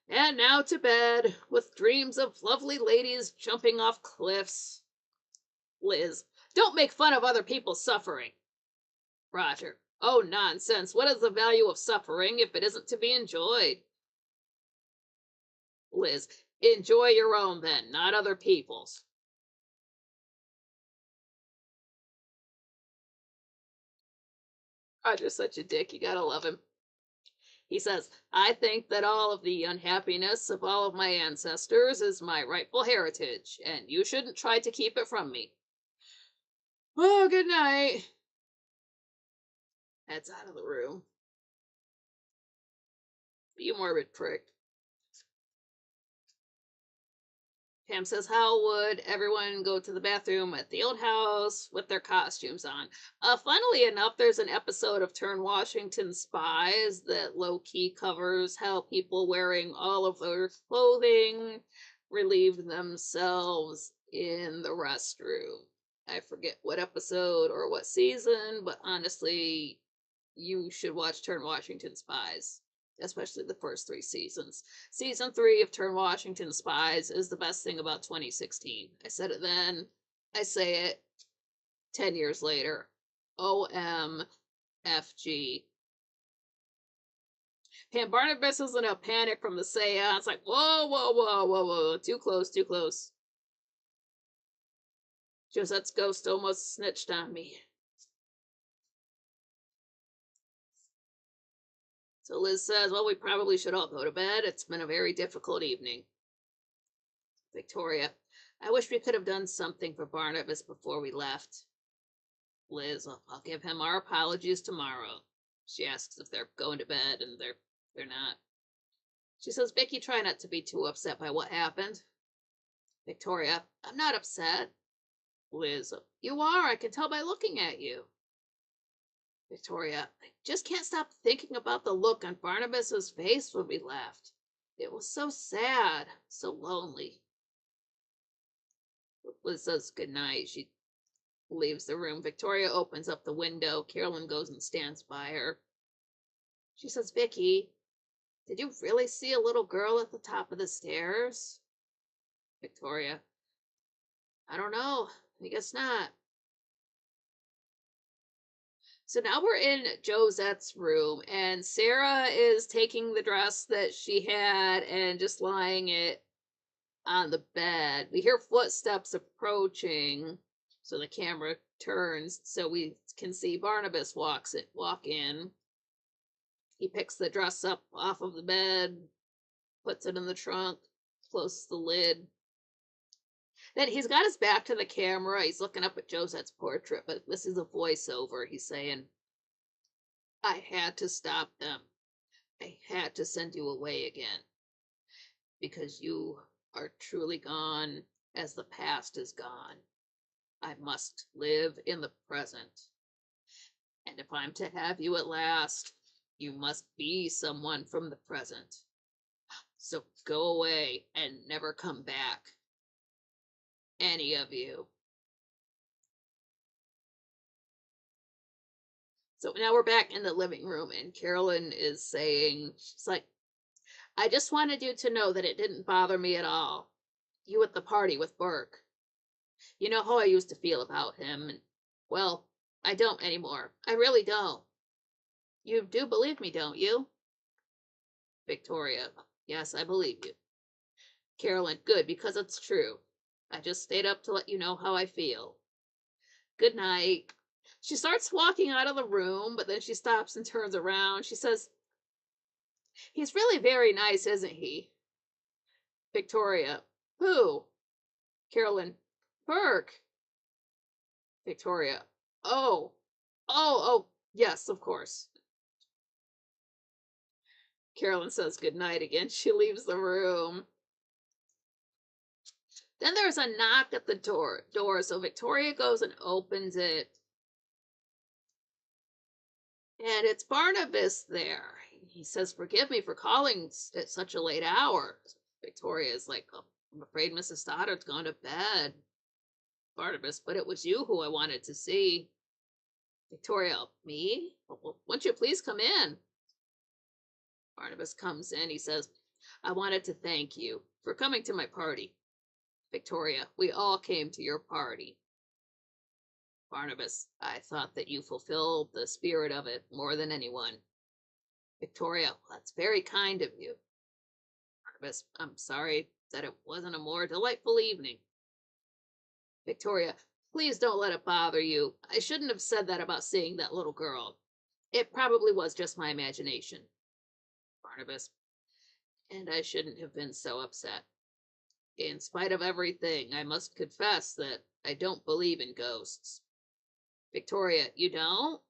[SPEAKER 1] And now to bed, with dreams of lovely ladies jumping off cliffs." Liz, "Don't make fun of other people's suffering." Roger, "Oh, nonsense. What is the value of suffering if it isn't to be enjoyed?" Liz, "Enjoy your own then, not other people's." Roger's such a dick. You gotta love him. He says, "I think that all of the unhappiness of all of my ancestors is my rightful heritage, and you shouldn't try to keep it from me. Oh, good night." Heads out of the room. You morbid prick. Pam says, "How would everyone go to the bathroom at the old house with their costumes on?" Funnily enough, there's an episode of Turn Washington Spies that low key covers how people wearing all of their clothing relieved themselves in the restroom. I forget what episode or what season, but honestly, you should watch Turn Washington Spies, especially the first 3 seasons. Season 3 of Turn Washington Spies is the best thing about 2016. I said it then, I say it 10 years later. OMG. FG. And Barnabas is in a panic from the seance, like, whoa, whoa, whoa, whoa, whoa, too close, too close. Josette's ghost almost snitched on me. So Liz says, well, we probably should all go to bed. It's been a very difficult evening. Victoria, I wish we could have done something for Barnabas before we left. Liz, I'll give him our apologies tomorrow. She asks if they're going to bed, and they're not. She says, Vicky, try not to be too upset by what happened. Victoria, I'm not upset. Liz, you are. I can tell by looking at you. Victoria, I just can't stop thinking about the look on Barnabas's face when we left. It was so sad, so lonely. Liz says goodnight. She leaves the room. Victoria opens up the window. Carolyn goes and stands by her. She says, Vicky, did you really see a little girl at the top of the stairs? Victoria, I don't know. I guess not. So now we're in Josette's room, and Sarah is taking the dress that she had and just lying it on the bed. We hear footsteps approaching, so the camera turns so we can see Barnabas walk in. He picks the dress up off of the bed, puts it in the trunk, closes the lid. Then he's got his back to the camera. He's looking up at Josette's portrait, but this is a voiceover. He's saying, I had to stop them. I had to send you away again. Because you are truly gone as the past is gone. I must live in the present. And if I'm to have you at last, you must be someone from the present. So go away and never come back. Any of you. So now we're back in the living room, and Carolyn is saying, she's like, I just wanted you to know that it didn't bother me at all. You at the party with Burke. You know how I used to feel about him, and, well, I don't anymore. I really don't. You do believe me, don't you? Victoria, yes, I believe you. Carolyn, good, because it's true. I just stayed up to let you know how I feel. Good night. She starts walking out of the room, but then she stops and turns around. She says, he's really very nice, isn't he? Victoria, who? Carolyn, Burke. Victoria, oh, yes, of course. Carolyn says good night again. She leaves the room. Then there's a knock at the door, so Victoria goes and opens it. And it's Barnabas there. He says, forgive me for calling at such a late hour. Victoria is like, oh, I'm afraid Mrs. Stoddard's gone to bed. Barnabas, but it was you who I wanted to see. Victoria, me? Well, won't you please come in? Barnabas comes in. He says, I wanted to thank you for coming to my party. Victoria, we all came to your party. Barnabas, I thought that you fulfilled the spirit of it more than anyone. Victoria, that's very kind of you. Barnabas, I'm sorry that it wasn't a more delightful evening. Victoria, please don't let it bother you. I shouldn't have said that about seeing that little girl. It probably was just my imagination. Barnabas, and I shouldn't have been so upset. In spite of everything, I must confess that I don't believe in ghosts. Victoria, you don't?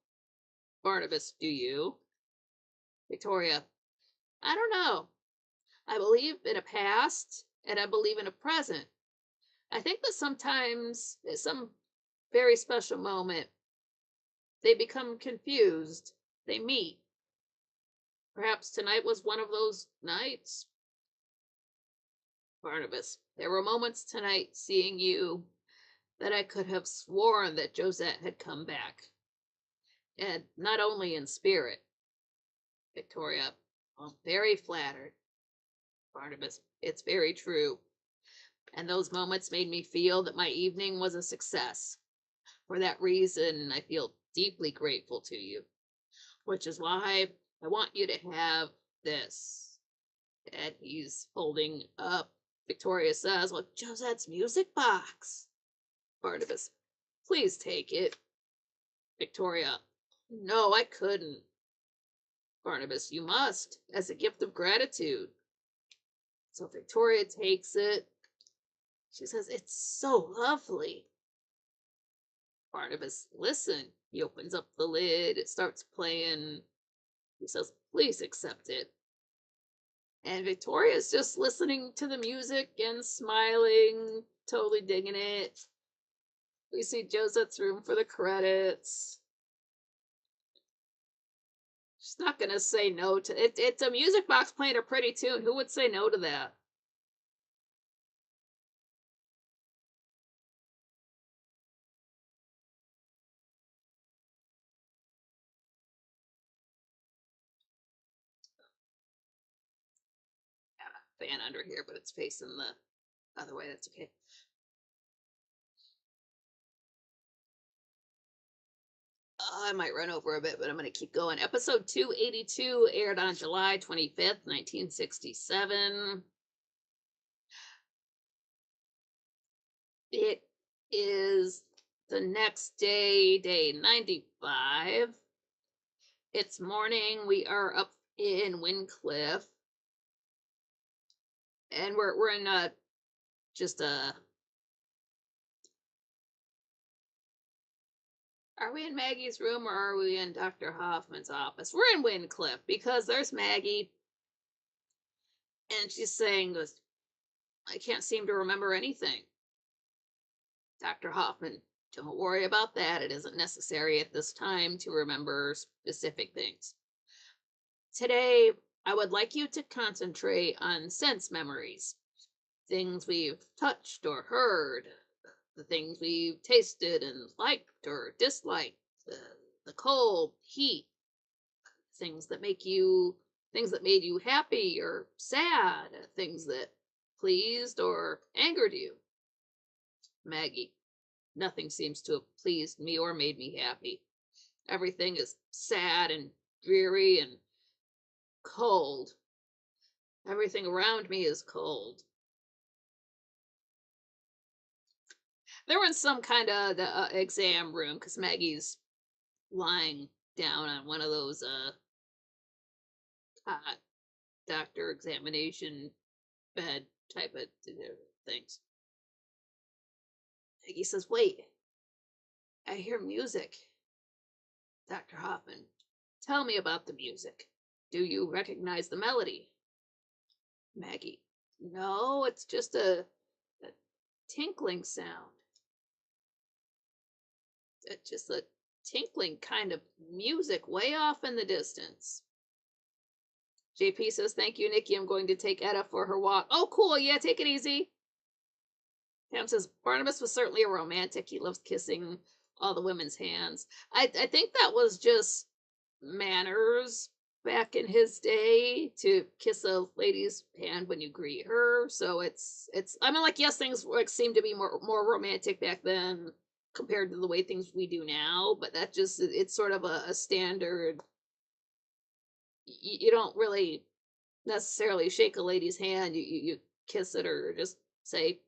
[SPEAKER 1] Barnabas, do you? Victoria, I don't know. I believe in a past, and I believe in a present. I think that sometimes, at some very special moment, they become confused. They meet. Perhaps tonight was one of those nights. Barnabas, there were moments tonight seeing you that I could have sworn that Josette had come back. And not only in spirit. Victoria, I'm very flattered. Barnabas, it's very true. And those moments made me feel that my evening was a success. For that reason, I feel deeply grateful to you. which is why I want you to have this. And he's folding up. Victoria says, well, Josette's music box. Barnabas, please take it. Victoria, no, I couldn't. Barnabas, you must, as a gift of gratitude. So Victoria takes it. She says, it's so lovely. Barnabas, listen. He opens up the lid. It starts playing. He says, please accept it. And Victoria's just listening to the music and smiling, totally digging it. We see Josette's room for the credits. She's not going to say no to it. It's a music box playing a pretty tune. Who would say no to that? Fan under here, but it's facing the other way. That's okay. I might run over a bit, but I'm going to keep going. Episode 282 aired on July 25th, 1967. It is the next day, day 95. It's morning. We are up in Wincliffe. And we're in just a. Are we in Maggie's room or are we in Dr. Hoffman's office? We're in Wincliffe because there's Maggie. And she's saying, I can't seem to remember anything. Dr. Hoffman, don't worry about that. It isn't necessary at this time to remember specific things. Today, I would like you to concentrate on sense memories. Things we've touched or heard, the things we've tasted and liked or disliked, the cold, heat, things that made you happy or sad, things that pleased or angered you. Maggie, nothing seems to have pleased me or made me happy. Everything is sad and dreary and cold. Everything around me is cold. They're in some kind of exam room because Maggie's lying down on one of those doctor examination bed type of things. Maggie says, wait, I hear music. Dr. Hoffman, tell me about the music. Do you recognize the melody? Maggie, no, it's just a tinkling sound. It's just a tinkling kind of music way off in the distance. JP says, thank you, Nikki. I'm going to take Etta for her walk. Oh, cool. Yeah, take it easy. Pam says, Barnabas was certainly a romantic. He loves kissing all the women's hands. I think that was just manners back in his day to kiss a lady's hand when you greet her. So it's I mean, like, yes, things seem to be more romantic back then compared to the way things we do now, but that just, it's sort of a standard. You don't really necessarily shake a lady's hand. You kiss it or just say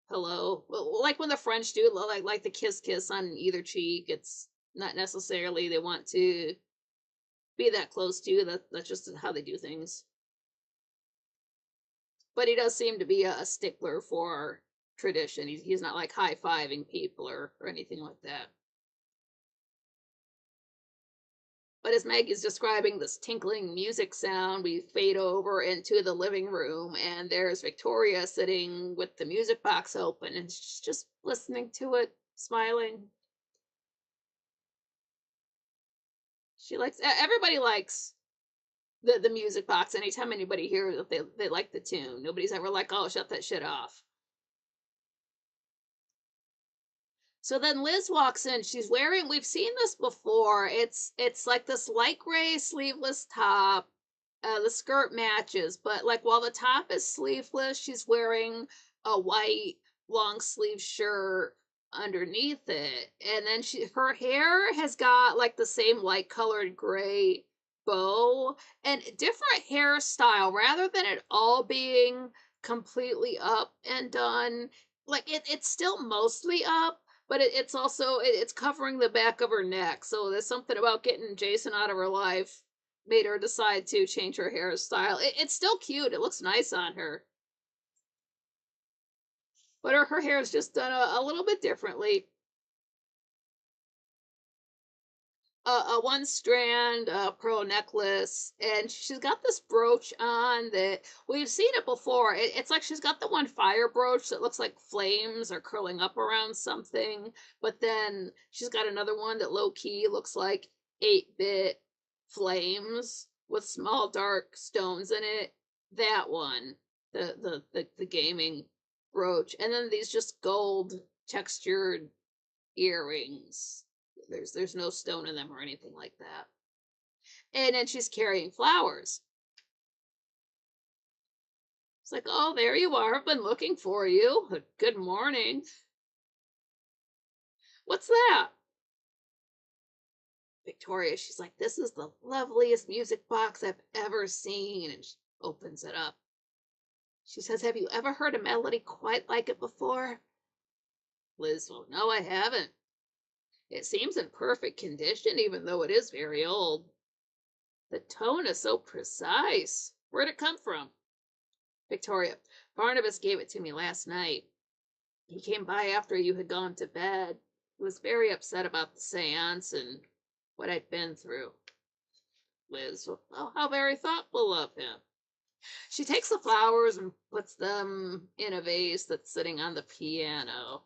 [SPEAKER 1] hello. Well, like when the French do like the kiss on either cheek. It's not necessarily they want to be that close to you. That's just how they do things. But he does seem to be a stickler for tradition. He's not like high-fiving people or anything like that. But as Maggie's describing this tinkling music sound, we fade over into the living room, and there's Victoria sitting with the music box open, and she's just listening to it, smiling. Everybody likes the music box. Anytime anybody hears it, they like the tune. Nobody's ever like, oh, shut that shit off. So then Liz walks in. She's wearing, we've seen this before. It's like this light gray sleeveless top. The skirt matches, but like while the top is sleeveless, she's wearing a white long sleeve shirt underneath it. And then her hair has got like the same light colored gray bow and different hairstyle rather than it all being completely up and done. Like it's still mostly up, but it's also it's covering the back of her neck. So there's something about getting Jason out of her life made her decide to change her hairstyle. It's still cute. It looks nice on her. But her hair is just done a little bit differently. A one strand pearl necklace, and she's got this brooch on that we've seen it before. It's like she's got the one fire brooch that looks like flames are curling up around something, but then she's got another one that low key looks like 8-bit flames with small dark stones in it. That one, the gaming brooch, and then these just gold textured earrings. There's no stone in them or anything like that. And then she's carrying flowers. It's like, oh, there you are. I've been looking for you. Good morning. What's that? Victoria, she's like, this is the loveliest music box I've ever seen. And she opens it up. She says, have you ever heard a melody quite like it before? Liz, well, no, I haven't. It seems in perfect condition, even though it is very old. The tone is so precise. Where'd it come from? Victoria, Barnabas gave it to me last night. He came by after you had gone to bed. He was very upset about the seance and what I'd been through. Liz, oh, how very thoughtful of him. She takes the flowers and puts them in a vase that's sitting on the piano.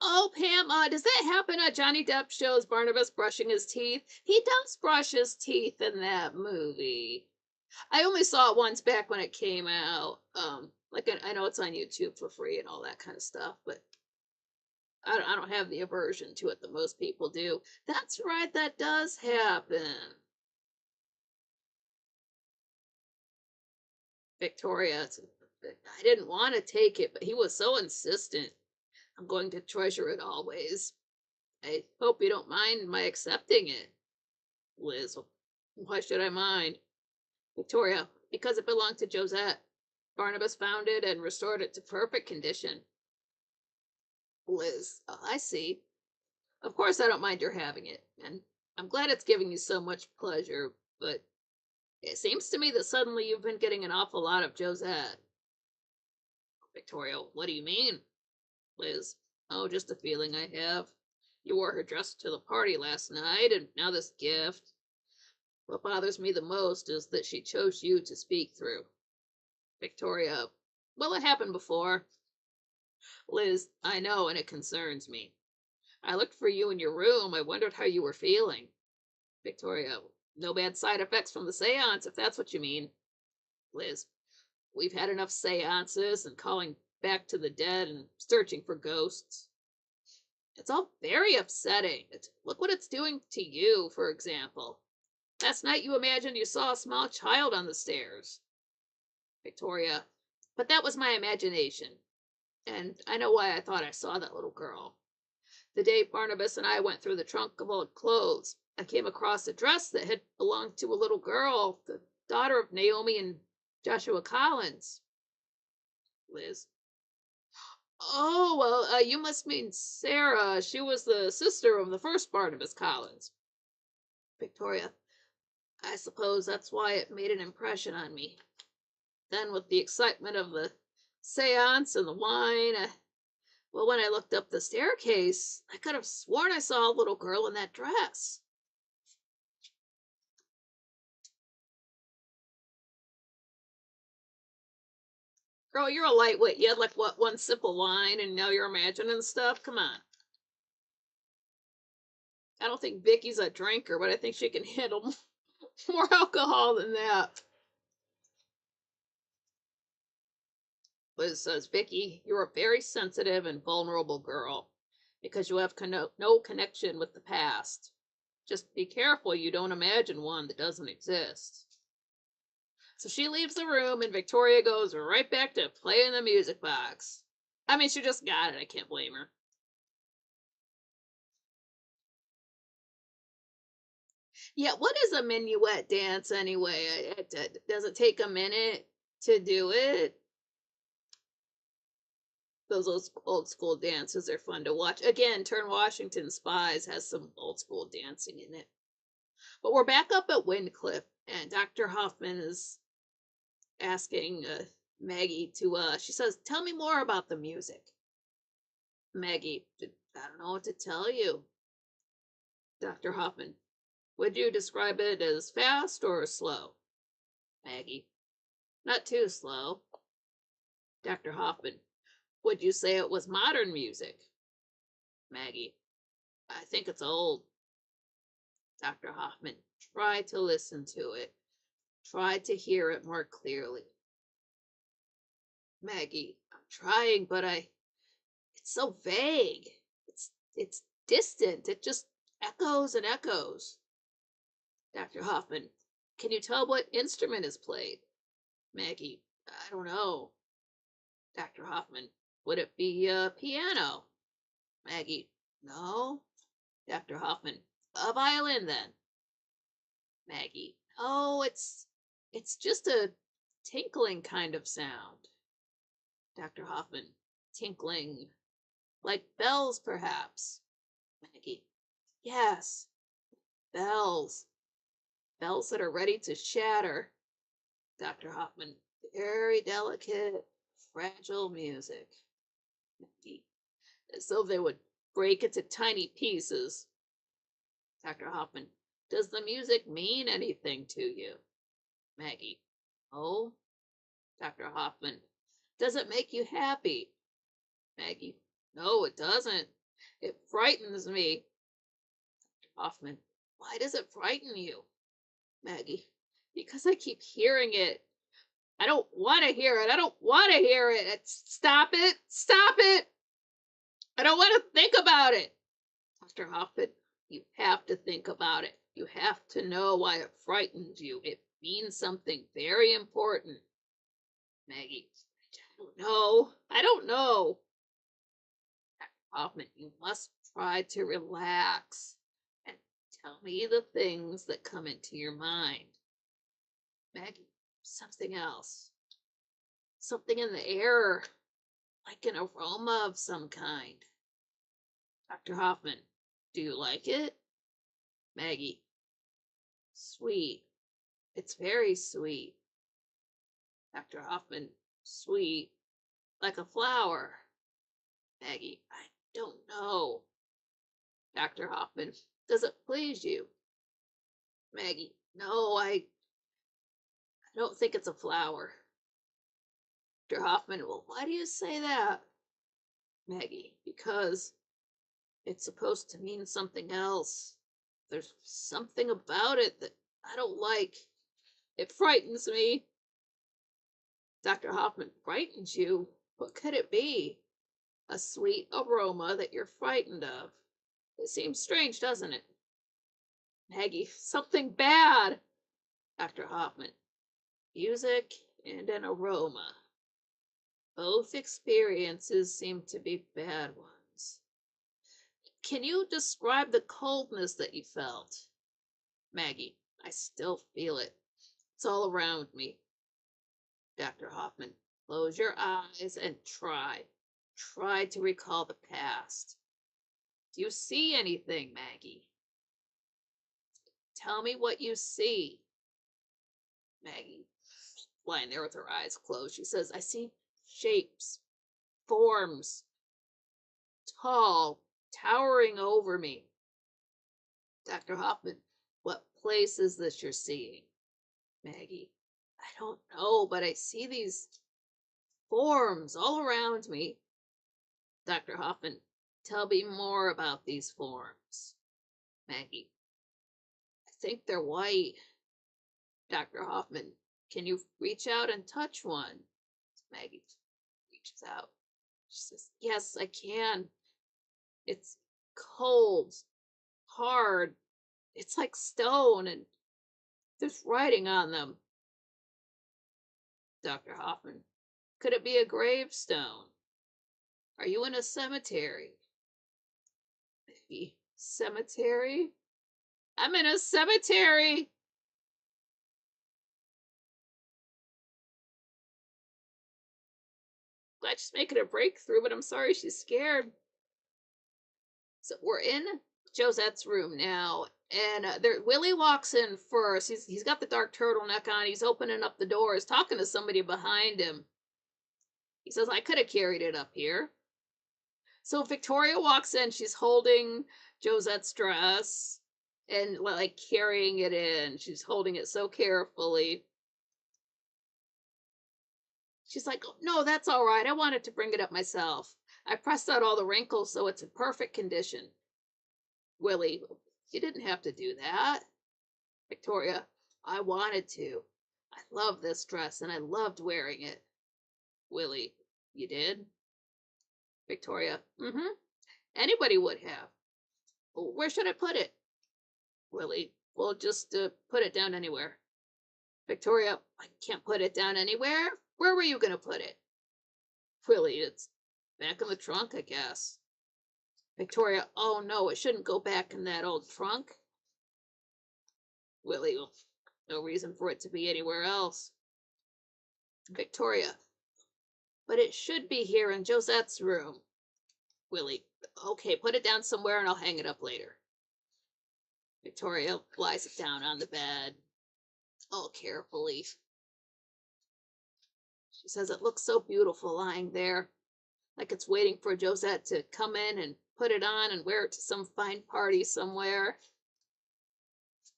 [SPEAKER 1] Oh, Pam, does that happen at Johnny Depp shows Barnabas brushing his teeth? He does brush his teeth in that movie. I only saw it once back when it came out. Like I know it's on YouTube for free and all that kind of stuff, but I don't have the aversion to it that most people do. That's right, that does happen. Victoria, I didn't want to take it, but he was so insistent. I'm going to treasure it always. I hope you don't mind my accepting it. Liz, why should I mind? Victoria, because it belonged to Josette. Barnabas found it and restored it to perfect condition. Liz, oh, I see. Of course, I don't mind your having it, and I'm glad it's giving you so much pleasure, but it seems to me that suddenly you've been getting an awful lot of Josette. Victoria, what do you mean? Liz, oh, just a feeling I have. You wore her dress to the party last night, and now this gift. What bothers me the most is that she chose you to speak through. Victoria, well, it happened before. Liz, I know, and it concerns me. I looked for you in your room. I wondered how you were feeling. Victoria, no bad side effects from the seance, if that's what you mean. Liz, we've had enough seances and calling back to the dead and searching for ghosts. It's all very upsetting. Look what it's doing to you, for example. Last night you imagined you saw a small child on the stairs. Victoria, but that was my imagination. And I know why I thought I saw that little girl. The day Barnabas and I went through the trunk of old clothes, I came across a dress that had belonged to a little girl, the daughter of Naomi and Joshua Collins. Liz. Oh, well, you must mean Sarah. She was the sister of the first Barnabas Collins. Victoria. I suppose that's why it made an impression on me. Then, with the excitement of the seance and the wine, well, when I looked up the staircase, I could have sworn I saw a little girl in that dress. Girl, you're a lightweight. You had like what, one sip of wine and now you're imagining stuff? Come on. I don't think Vicky's a drinker, but I think she can handle more alcohol than that. Liz says, Vicky, you're a very sensitive and vulnerable girl because you have no connection with the past. Just be careful you don't imagine one that doesn't exist. So she leaves the room, and Victoria goes right back to playing the music box. I mean, she just got it. I can't blame her. Yeah, what is a minuet dance anyway? Does it take a minute to do it? Those old school dances are fun to watch. Again, Turn Washington Spies has some old school dancing in it. But we're back up at Windcliff, and Dr. Hoffman is asking Maggie to, she says, tell me more about the music. Maggie, I don't know what to tell you. Dr. Hoffman, would you describe it as fast or slow? Maggie, not too slow. Dr. Hoffman, would you say it was modern music? Maggie, I think it's old. Dr. Hoffman, try to listen to it. Try to hear it more clearly. Maggie, I'm trying, but it's so vague. It's distant. It just echoes and echoes. Dr. Hoffman, can you tell what instrument is played? Maggie, I don't know. Dr. Hoffman, would it be a piano? Maggie, no. Dr. Hoffman, a violin then. Maggie, oh, it's just a tinkling kind of sound. Dr. Hoffman, tinkling, like bells perhaps. Maggie, yes, bells. Bells that are ready to shatter. Dr. Hoffman, very delicate, fragile music. Maggie, as though they would break into tiny pieces. Dr. Hoffman, does the music mean anything to you? Maggie, oh. Dr. Hoffman, does it make you happy? Maggie, no, it doesn't. It frightens me. Dr. Hoffman, why does it frighten you? Maggie, because I keep hearing it. I don't want to hear it. I don't want to hear it. Stop it. Stop it. I don't want to think about it. Dr. Hoffman, you have to think about it. You have to know why it frightens you. It means something very important. Maggie, I don't know. I don't know. Dr. Hoffman, you must try to relax and tell me the things that come into your mind. Maggie, something else. Something in the air, like an aroma of some kind. Dr. Hoffman, do you like it? Maggie, sweet. It's very sweet. Dr. Hoffman, sweet, like a flower. Maggie, I don't know. Dr. Hoffman, does it please you? Maggie, no, I don't think it's a flower. Dr. Hoffman, well, why do you say that? Maggie, because it's supposed to mean something else. There's something about it that I don't like. It frightens me. Dr. Hoffman, frightens you? What could it be? A sweet aroma that you're frightened of. It seems strange, doesn't it? Maggie, something bad. Dr. Hoffman, music and an aroma. Both experiences seem to be bad ones. Can you describe the coldness that you felt? Maggie, I still feel it. It's all around me. Dr. Hoffman, close your eyes and try. Try to recall the past. Do you see anything, Maggie? Tell me what you see. Maggie, lying there with her eyes closed, she says, I see shapes, forms, tall, towering over me. Dr. Hoffman, what place is this you're seeing? Maggie, I don't know, but I see these forms all around me. Dr. Hoffman, tell me more about these forms. Maggie, I think they're white. Dr. Hoffman, can you reach out and touch one? Maggie reaches out. She says, yes, I can. It's cold, hard. It's like stone and there's writing on them. Dr. Hoffman. Could it be a gravestone? Are you in a cemetery? Cemetery? I'm in a cemetery. Glad she's making a breakthrough, but I'm sorry she's scared. So we're in Josette's room now, and Willie walks in first. He's got the dark turtleneck on. He's opening up the doors, talking to somebody behind him. He says, "I could have carried it up here." So Victoria walks in. She's holding Josette's dress and like carrying it in. She's holding it so carefully. She's like, "Oh, no, that's all right. I wanted to bring it up myself. I pressed out all the wrinkles so it's in perfect condition." Willie, you didn't have to do that. Victoria, I wanted to. I love this dress and I loved wearing it. Willie, you did? Victoria, mm-hmm. Anybody would have. Well, where should I put it? Willie, well, just put it down anywhere. Victoria, I can't put it down anywhere. Where were you going to put it? Willie, it's back in the trunk, I guess. Victoria, oh no, it shouldn't go back in that old trunk. Willie, well, no reason for it to be anywhere else. Victoria, but it should be here in Josette's room. Willie, okay, put it down somewhere and I'll hang it up later. Victoria lies it down on the bed, all carefully. She says it looks so beautiful lying there, like it's waiting for Josette to come in and put it on and wear it to some fine party somewhere.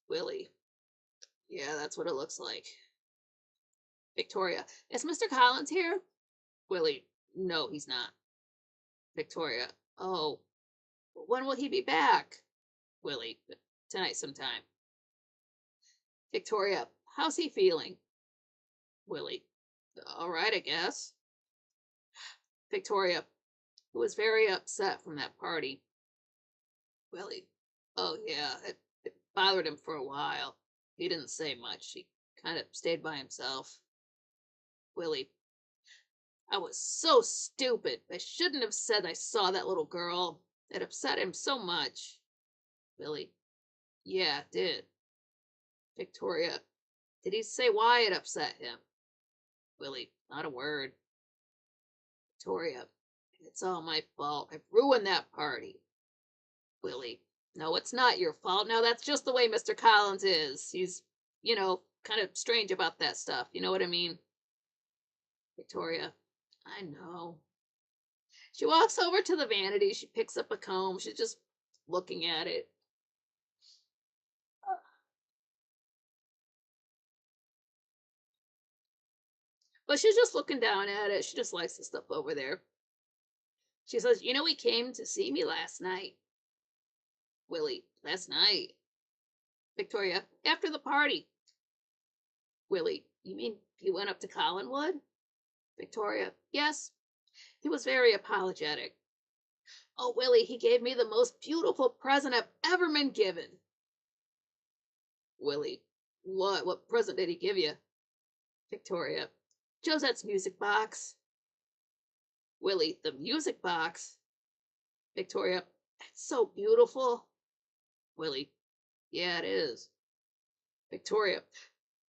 [SPEAKER 1] Willie, yeah, that's what it looks like. Victoria, is Mr. Collins here? Willie, no, he's not. Victoria, oh, when will he be back? Willie, tonight sometime. Victoria, how's he feeling? Willie, all right, I guess. Victoria, who was very upset from that party. Willie, oh yeah, it bothered him for a while. He didn't say much. He kind of stayed by himself. Willie, I was so stupid. I shouldn't have said I saw that little girl. It upset him so much. Willie, yeah, it did. Victoria, did he say why it upset him? Willie, not a word. Victoria, it's all my fault. I've ruined that party. Willie, no, it's not your fault. Now, that's just the way Mr. Collins is. He's, kind of strange about that stuff. You know what I mean? Victoria, I know. She walks over to the vanity. She picks up a comb. She's just looking at it. But she's just looking down at it. She just likes the stuff over there. She says, he came to see me last night. Willie, last night. Victoria, after the party. Willie, you mean he went up to Collinwood? Victoria, yes. He was very apologetic. Oh, Willie, he gave me the most beautiful present I've ever been given. Willie, what? What present did he give you? Victoria, Josette's music box. Willie, the music box. Victoria, it's so beautiful. Willie, yeah, it is. Victoria,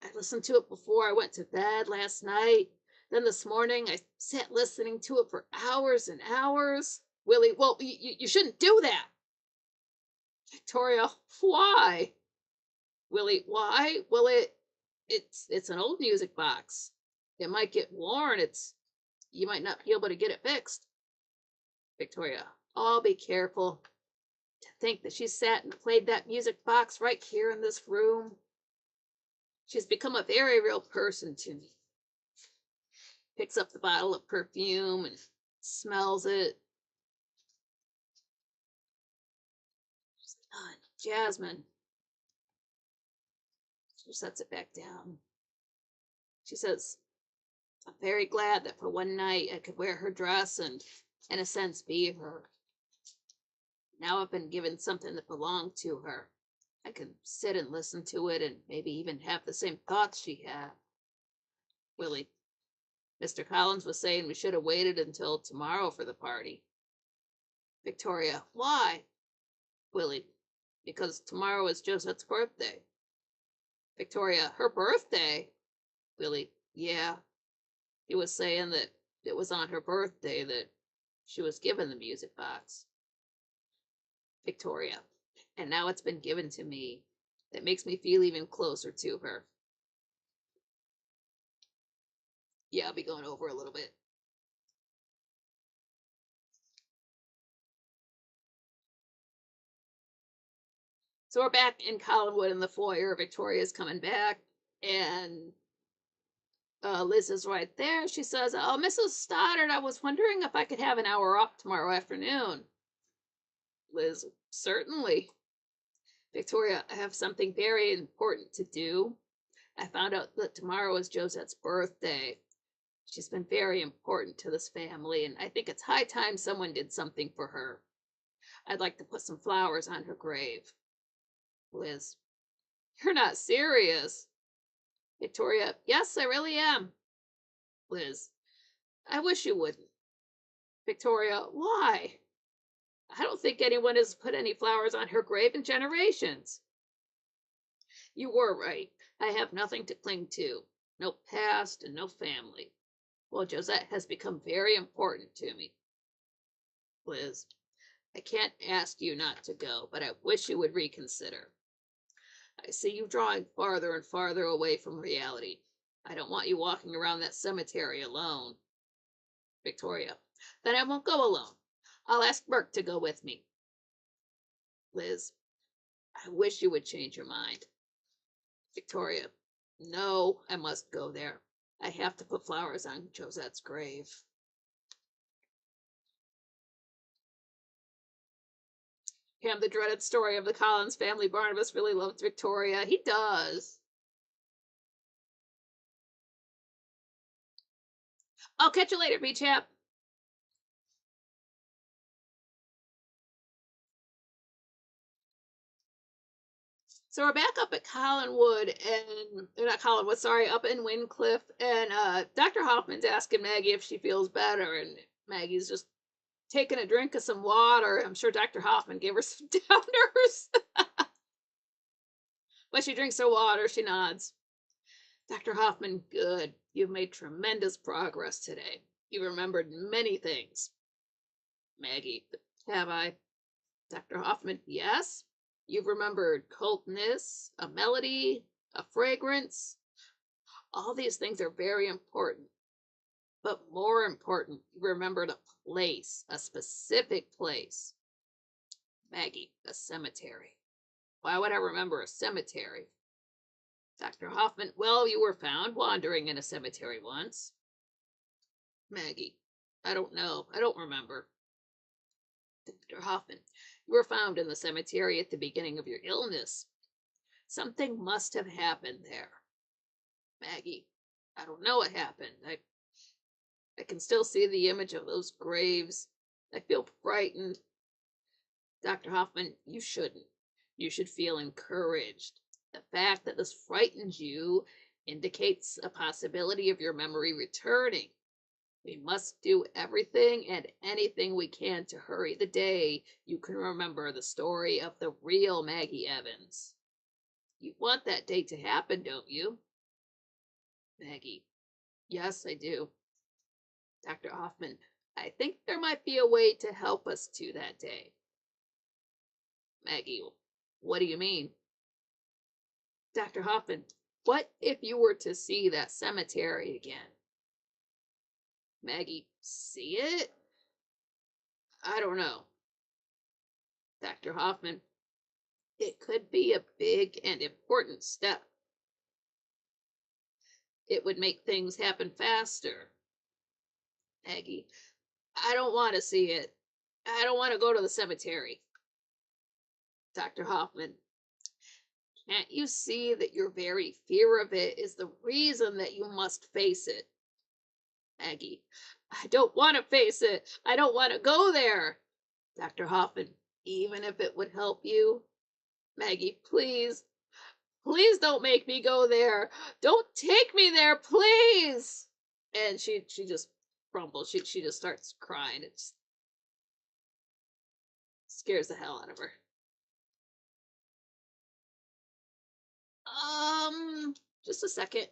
[SPEAKER 1] I listened to it before I went to bed last night. Then this morning I sat listening to it for hours and hours. Willie, well, you shouldn't do that. Victoria, why? Willie, why? Well, it's an old music box. It might get worn. You might not be able to get it fixed. Victoria, oh, be careful. To think that she sat and played that music box right here in this room. She's become a very real person to me. Picks up the bottle of perfume and smells it. She's like, oh, Jasmine. She sets it back down. She says, I'm very glad that for one night I could wear her dress and, in a sense, be her. Now I've been given something that belonged to her. I can sit and listen to it and maybe even have the same thoughts she had. Willie, Mr. Collins was saying we should have waited until tomorrow for the party. Victoria, why? Willie, because tomorrow is Josette's birthday. Victoria, her birthday? Willie, yeah. He was saying that it was on her birthday that she was given the music box. Victoria, and now it's been given to me. That makes me feel even closer to her. Yeah, I'll be going over a little bit. So we're back in Collinwood in the foyer. Victoria's coming back, and Liz is right there. She says, "Oh, Mrs. Stoddard, I was wondering if I could have an hour off tomorrow afternoon." Liz, certainly. Victoria, I have something very important to do. I found out that tomorrow is Josette's birthday. She's been very important to this family, and I think it's high time someone did something for her. I'd like to put some flowers on her grave. Liz, you're not serious. Victoria, yes, I really am. Liz, I wish you wouldn't. Victoria, why? I don't think anyone has put any flowers on her grave in generations. You were right. I have nothing to cling to. No past and no family. Well, Josette has become very important to me. Liz, I can't ask you not to go, but I wish you would reconsider. I see you drawing farther and farther away from reality. I don't want you walking around that cemetery alone. Victoria, then I won't go alone. I'll ask Burke to go with me. Liz, I wish you would change your mind. Victoria, no, I must go there. I have to put flowers on Josette's grave. Him, the dreaded story of the Collins family. Barnabas really loves Victoria. He does. I'll catch you later, B-Chap. So we're back up at Collinwood, and they're not Collinwood, sorry, up in Wincliffe, and Dr. Hoffman's asking Maggie if she feels better, and Maggie's just taking a drink of some water. I'm sure Dr. Hoffman gave her some downers. When she drinks her water, she nods. Dr. Hoffman, good. You've made tremendous progress today. You remembered many things. Maggie, have I? Dr. Hoffman, yes. You've remembered coldness, a melody, a fragrance. All these things are very important. But more important, you remembered a place, a specific place. Maggie, a cemetery. Why would I remember a cemetery? Dr. Hoffman, well, you were found wandering in a cemetery once. Maggie, I don't know. I don't remember. Dr. Hoffman, you were found in the cemetery at the beginning of your illness. Something must have happened there. Maggie, I don't know what happened. I can still see the image of those graves. I feel frightened. Dr. Hoffman, you shouldn't. You should feel encouraged. The fact that this frightens you indicates a possibility of your memory returning. We must do everything and anything we can to hurry the day you can remember the story of the real Maggie Evans. You want that day to happen, don't you? Maggie, yes, I do. Dr. Hoffman, I think there might be a way to help us to that day. Maggie, what do you mean? Dr. Hoffman, what if you were to see that cemetery again? Maggie, see it? I don't know. Dr. Hoffman, it could be a big and important step. It would make things happen faster. Maggie, I don't want to see it. I don't want to go to the cemetery. Dr. Hoffman, can't you see that your very fear of it is the reason that you must face it? Maggie, I don't want to face it. I don't want to go there. Dr. Hoffman, even if it would help you? Maggie, please, please don't make me go there. Don't take me there, please. And she just crumbles. She just starts crying. It just scares the hell out of her. Just a second.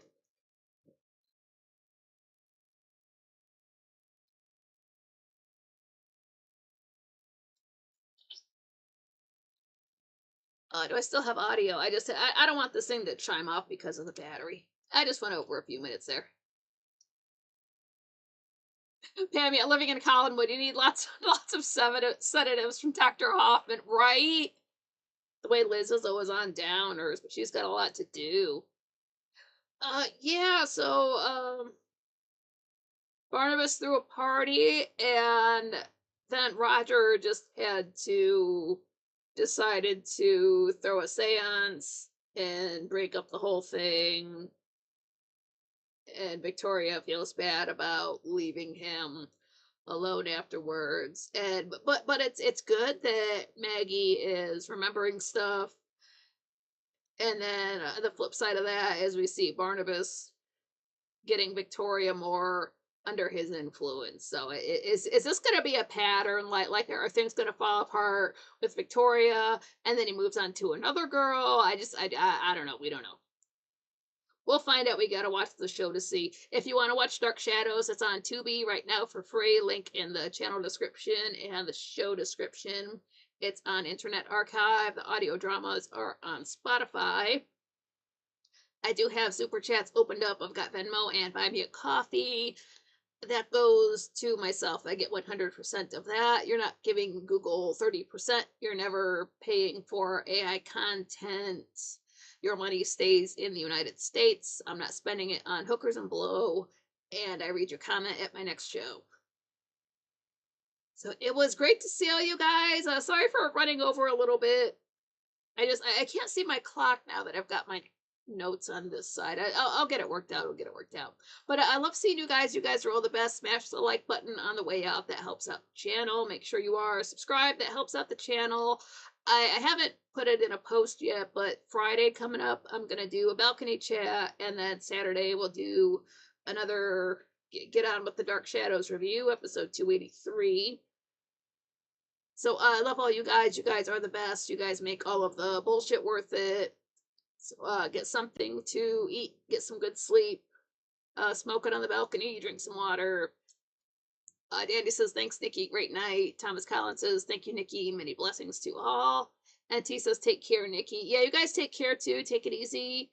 [SPEAKER 1] Do I still have audio? I don't want this thing to chime off because of the battery. I just went over a few minutes there. Pam, yeah, living in Collinwood, you need lots of sedatives from Dr. Hoffman, right? The way Liz is always on downers, but she's got a lot to do. Yeah, so, Barnabas threw a party, and then Roger just decided to throw a seance and break up the whole thing. And Victoria feels bad about leaving him alone afterwards. And but it's good that Maggie is remembering stuff. And then the flip side of that is we see Barnabas getting Victoria more under his influence. So is this going to be a pattern? Like are things going to fall apart with Victoria, and then he moves on to another girl? I don't know. We don't know. We'll find out. We gotta watch the show to see. If you want to watch Dark Shadows, it's on Tubi right now for free. Link in the channel description and the show description. It's on Internet Archive. The audio dramas are on Spotify. I do have super chats opened up. I've got Venmo and Buy Me a Coffee. That goes to myself. I get 100% of that. You're not giving Google 30%. You're never paying for AI content. Your money stays in the United States. I'm not spending it on hookers and blow. And I read your comment at my next show. So it was great to see all you guys. Sorry for running over a little bit. I can't see my clock now that I've got my notes on this side. I'll get it worked out. I'll get it worked out. But I love seeing you guys. You guys are all the best. Smash the like button on the way out. That helps out the channel. Make sure you are subscribed. That helps out the channel. I haven't put it in a post yet, but Friday coming up, I'm going to do a balcony chat. And then Saturday, we'll do another Get On With the Dark Shadows review, episode 283. So I love all you guys. You guys are the best. You guys make all of the bullshit worth it. So, get something to eat, get some good sleep, smoke it on the balcony, drink some water. Dandy says, thanks, Nikki. Great night. Thomas Collins says, thank you, Nikki. Many blessings to all. And T says, take care, Nikki. Yeah, you guys take care too. Take it easy.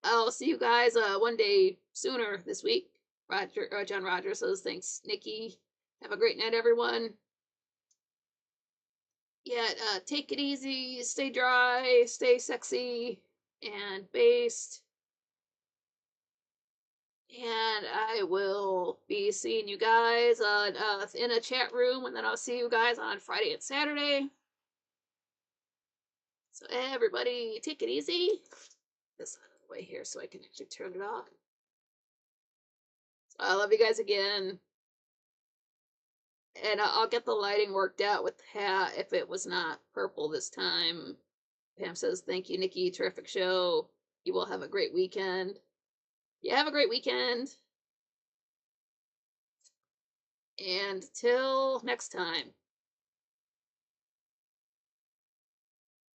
[SPEAKER 1] I'll see you guys one day sooner this week. John Rogers says, thanks, Nikki. Have a great night, everyone. Yeah, take it easy. Stay dry. Stay sexy and based. And I will be seeing you guys in a chat room, and then I'll see you guys on Friday and Saturday. So everybody, take it easy. This out of the way here so I can actually turn it off. So I love you guys again. And I'll get the lighting worked out with the hat if it was not purple this time. Pam says, thank you, Nikki. Terrific show. You will have a great weekend. Yeah, have a great weekend. And till next time.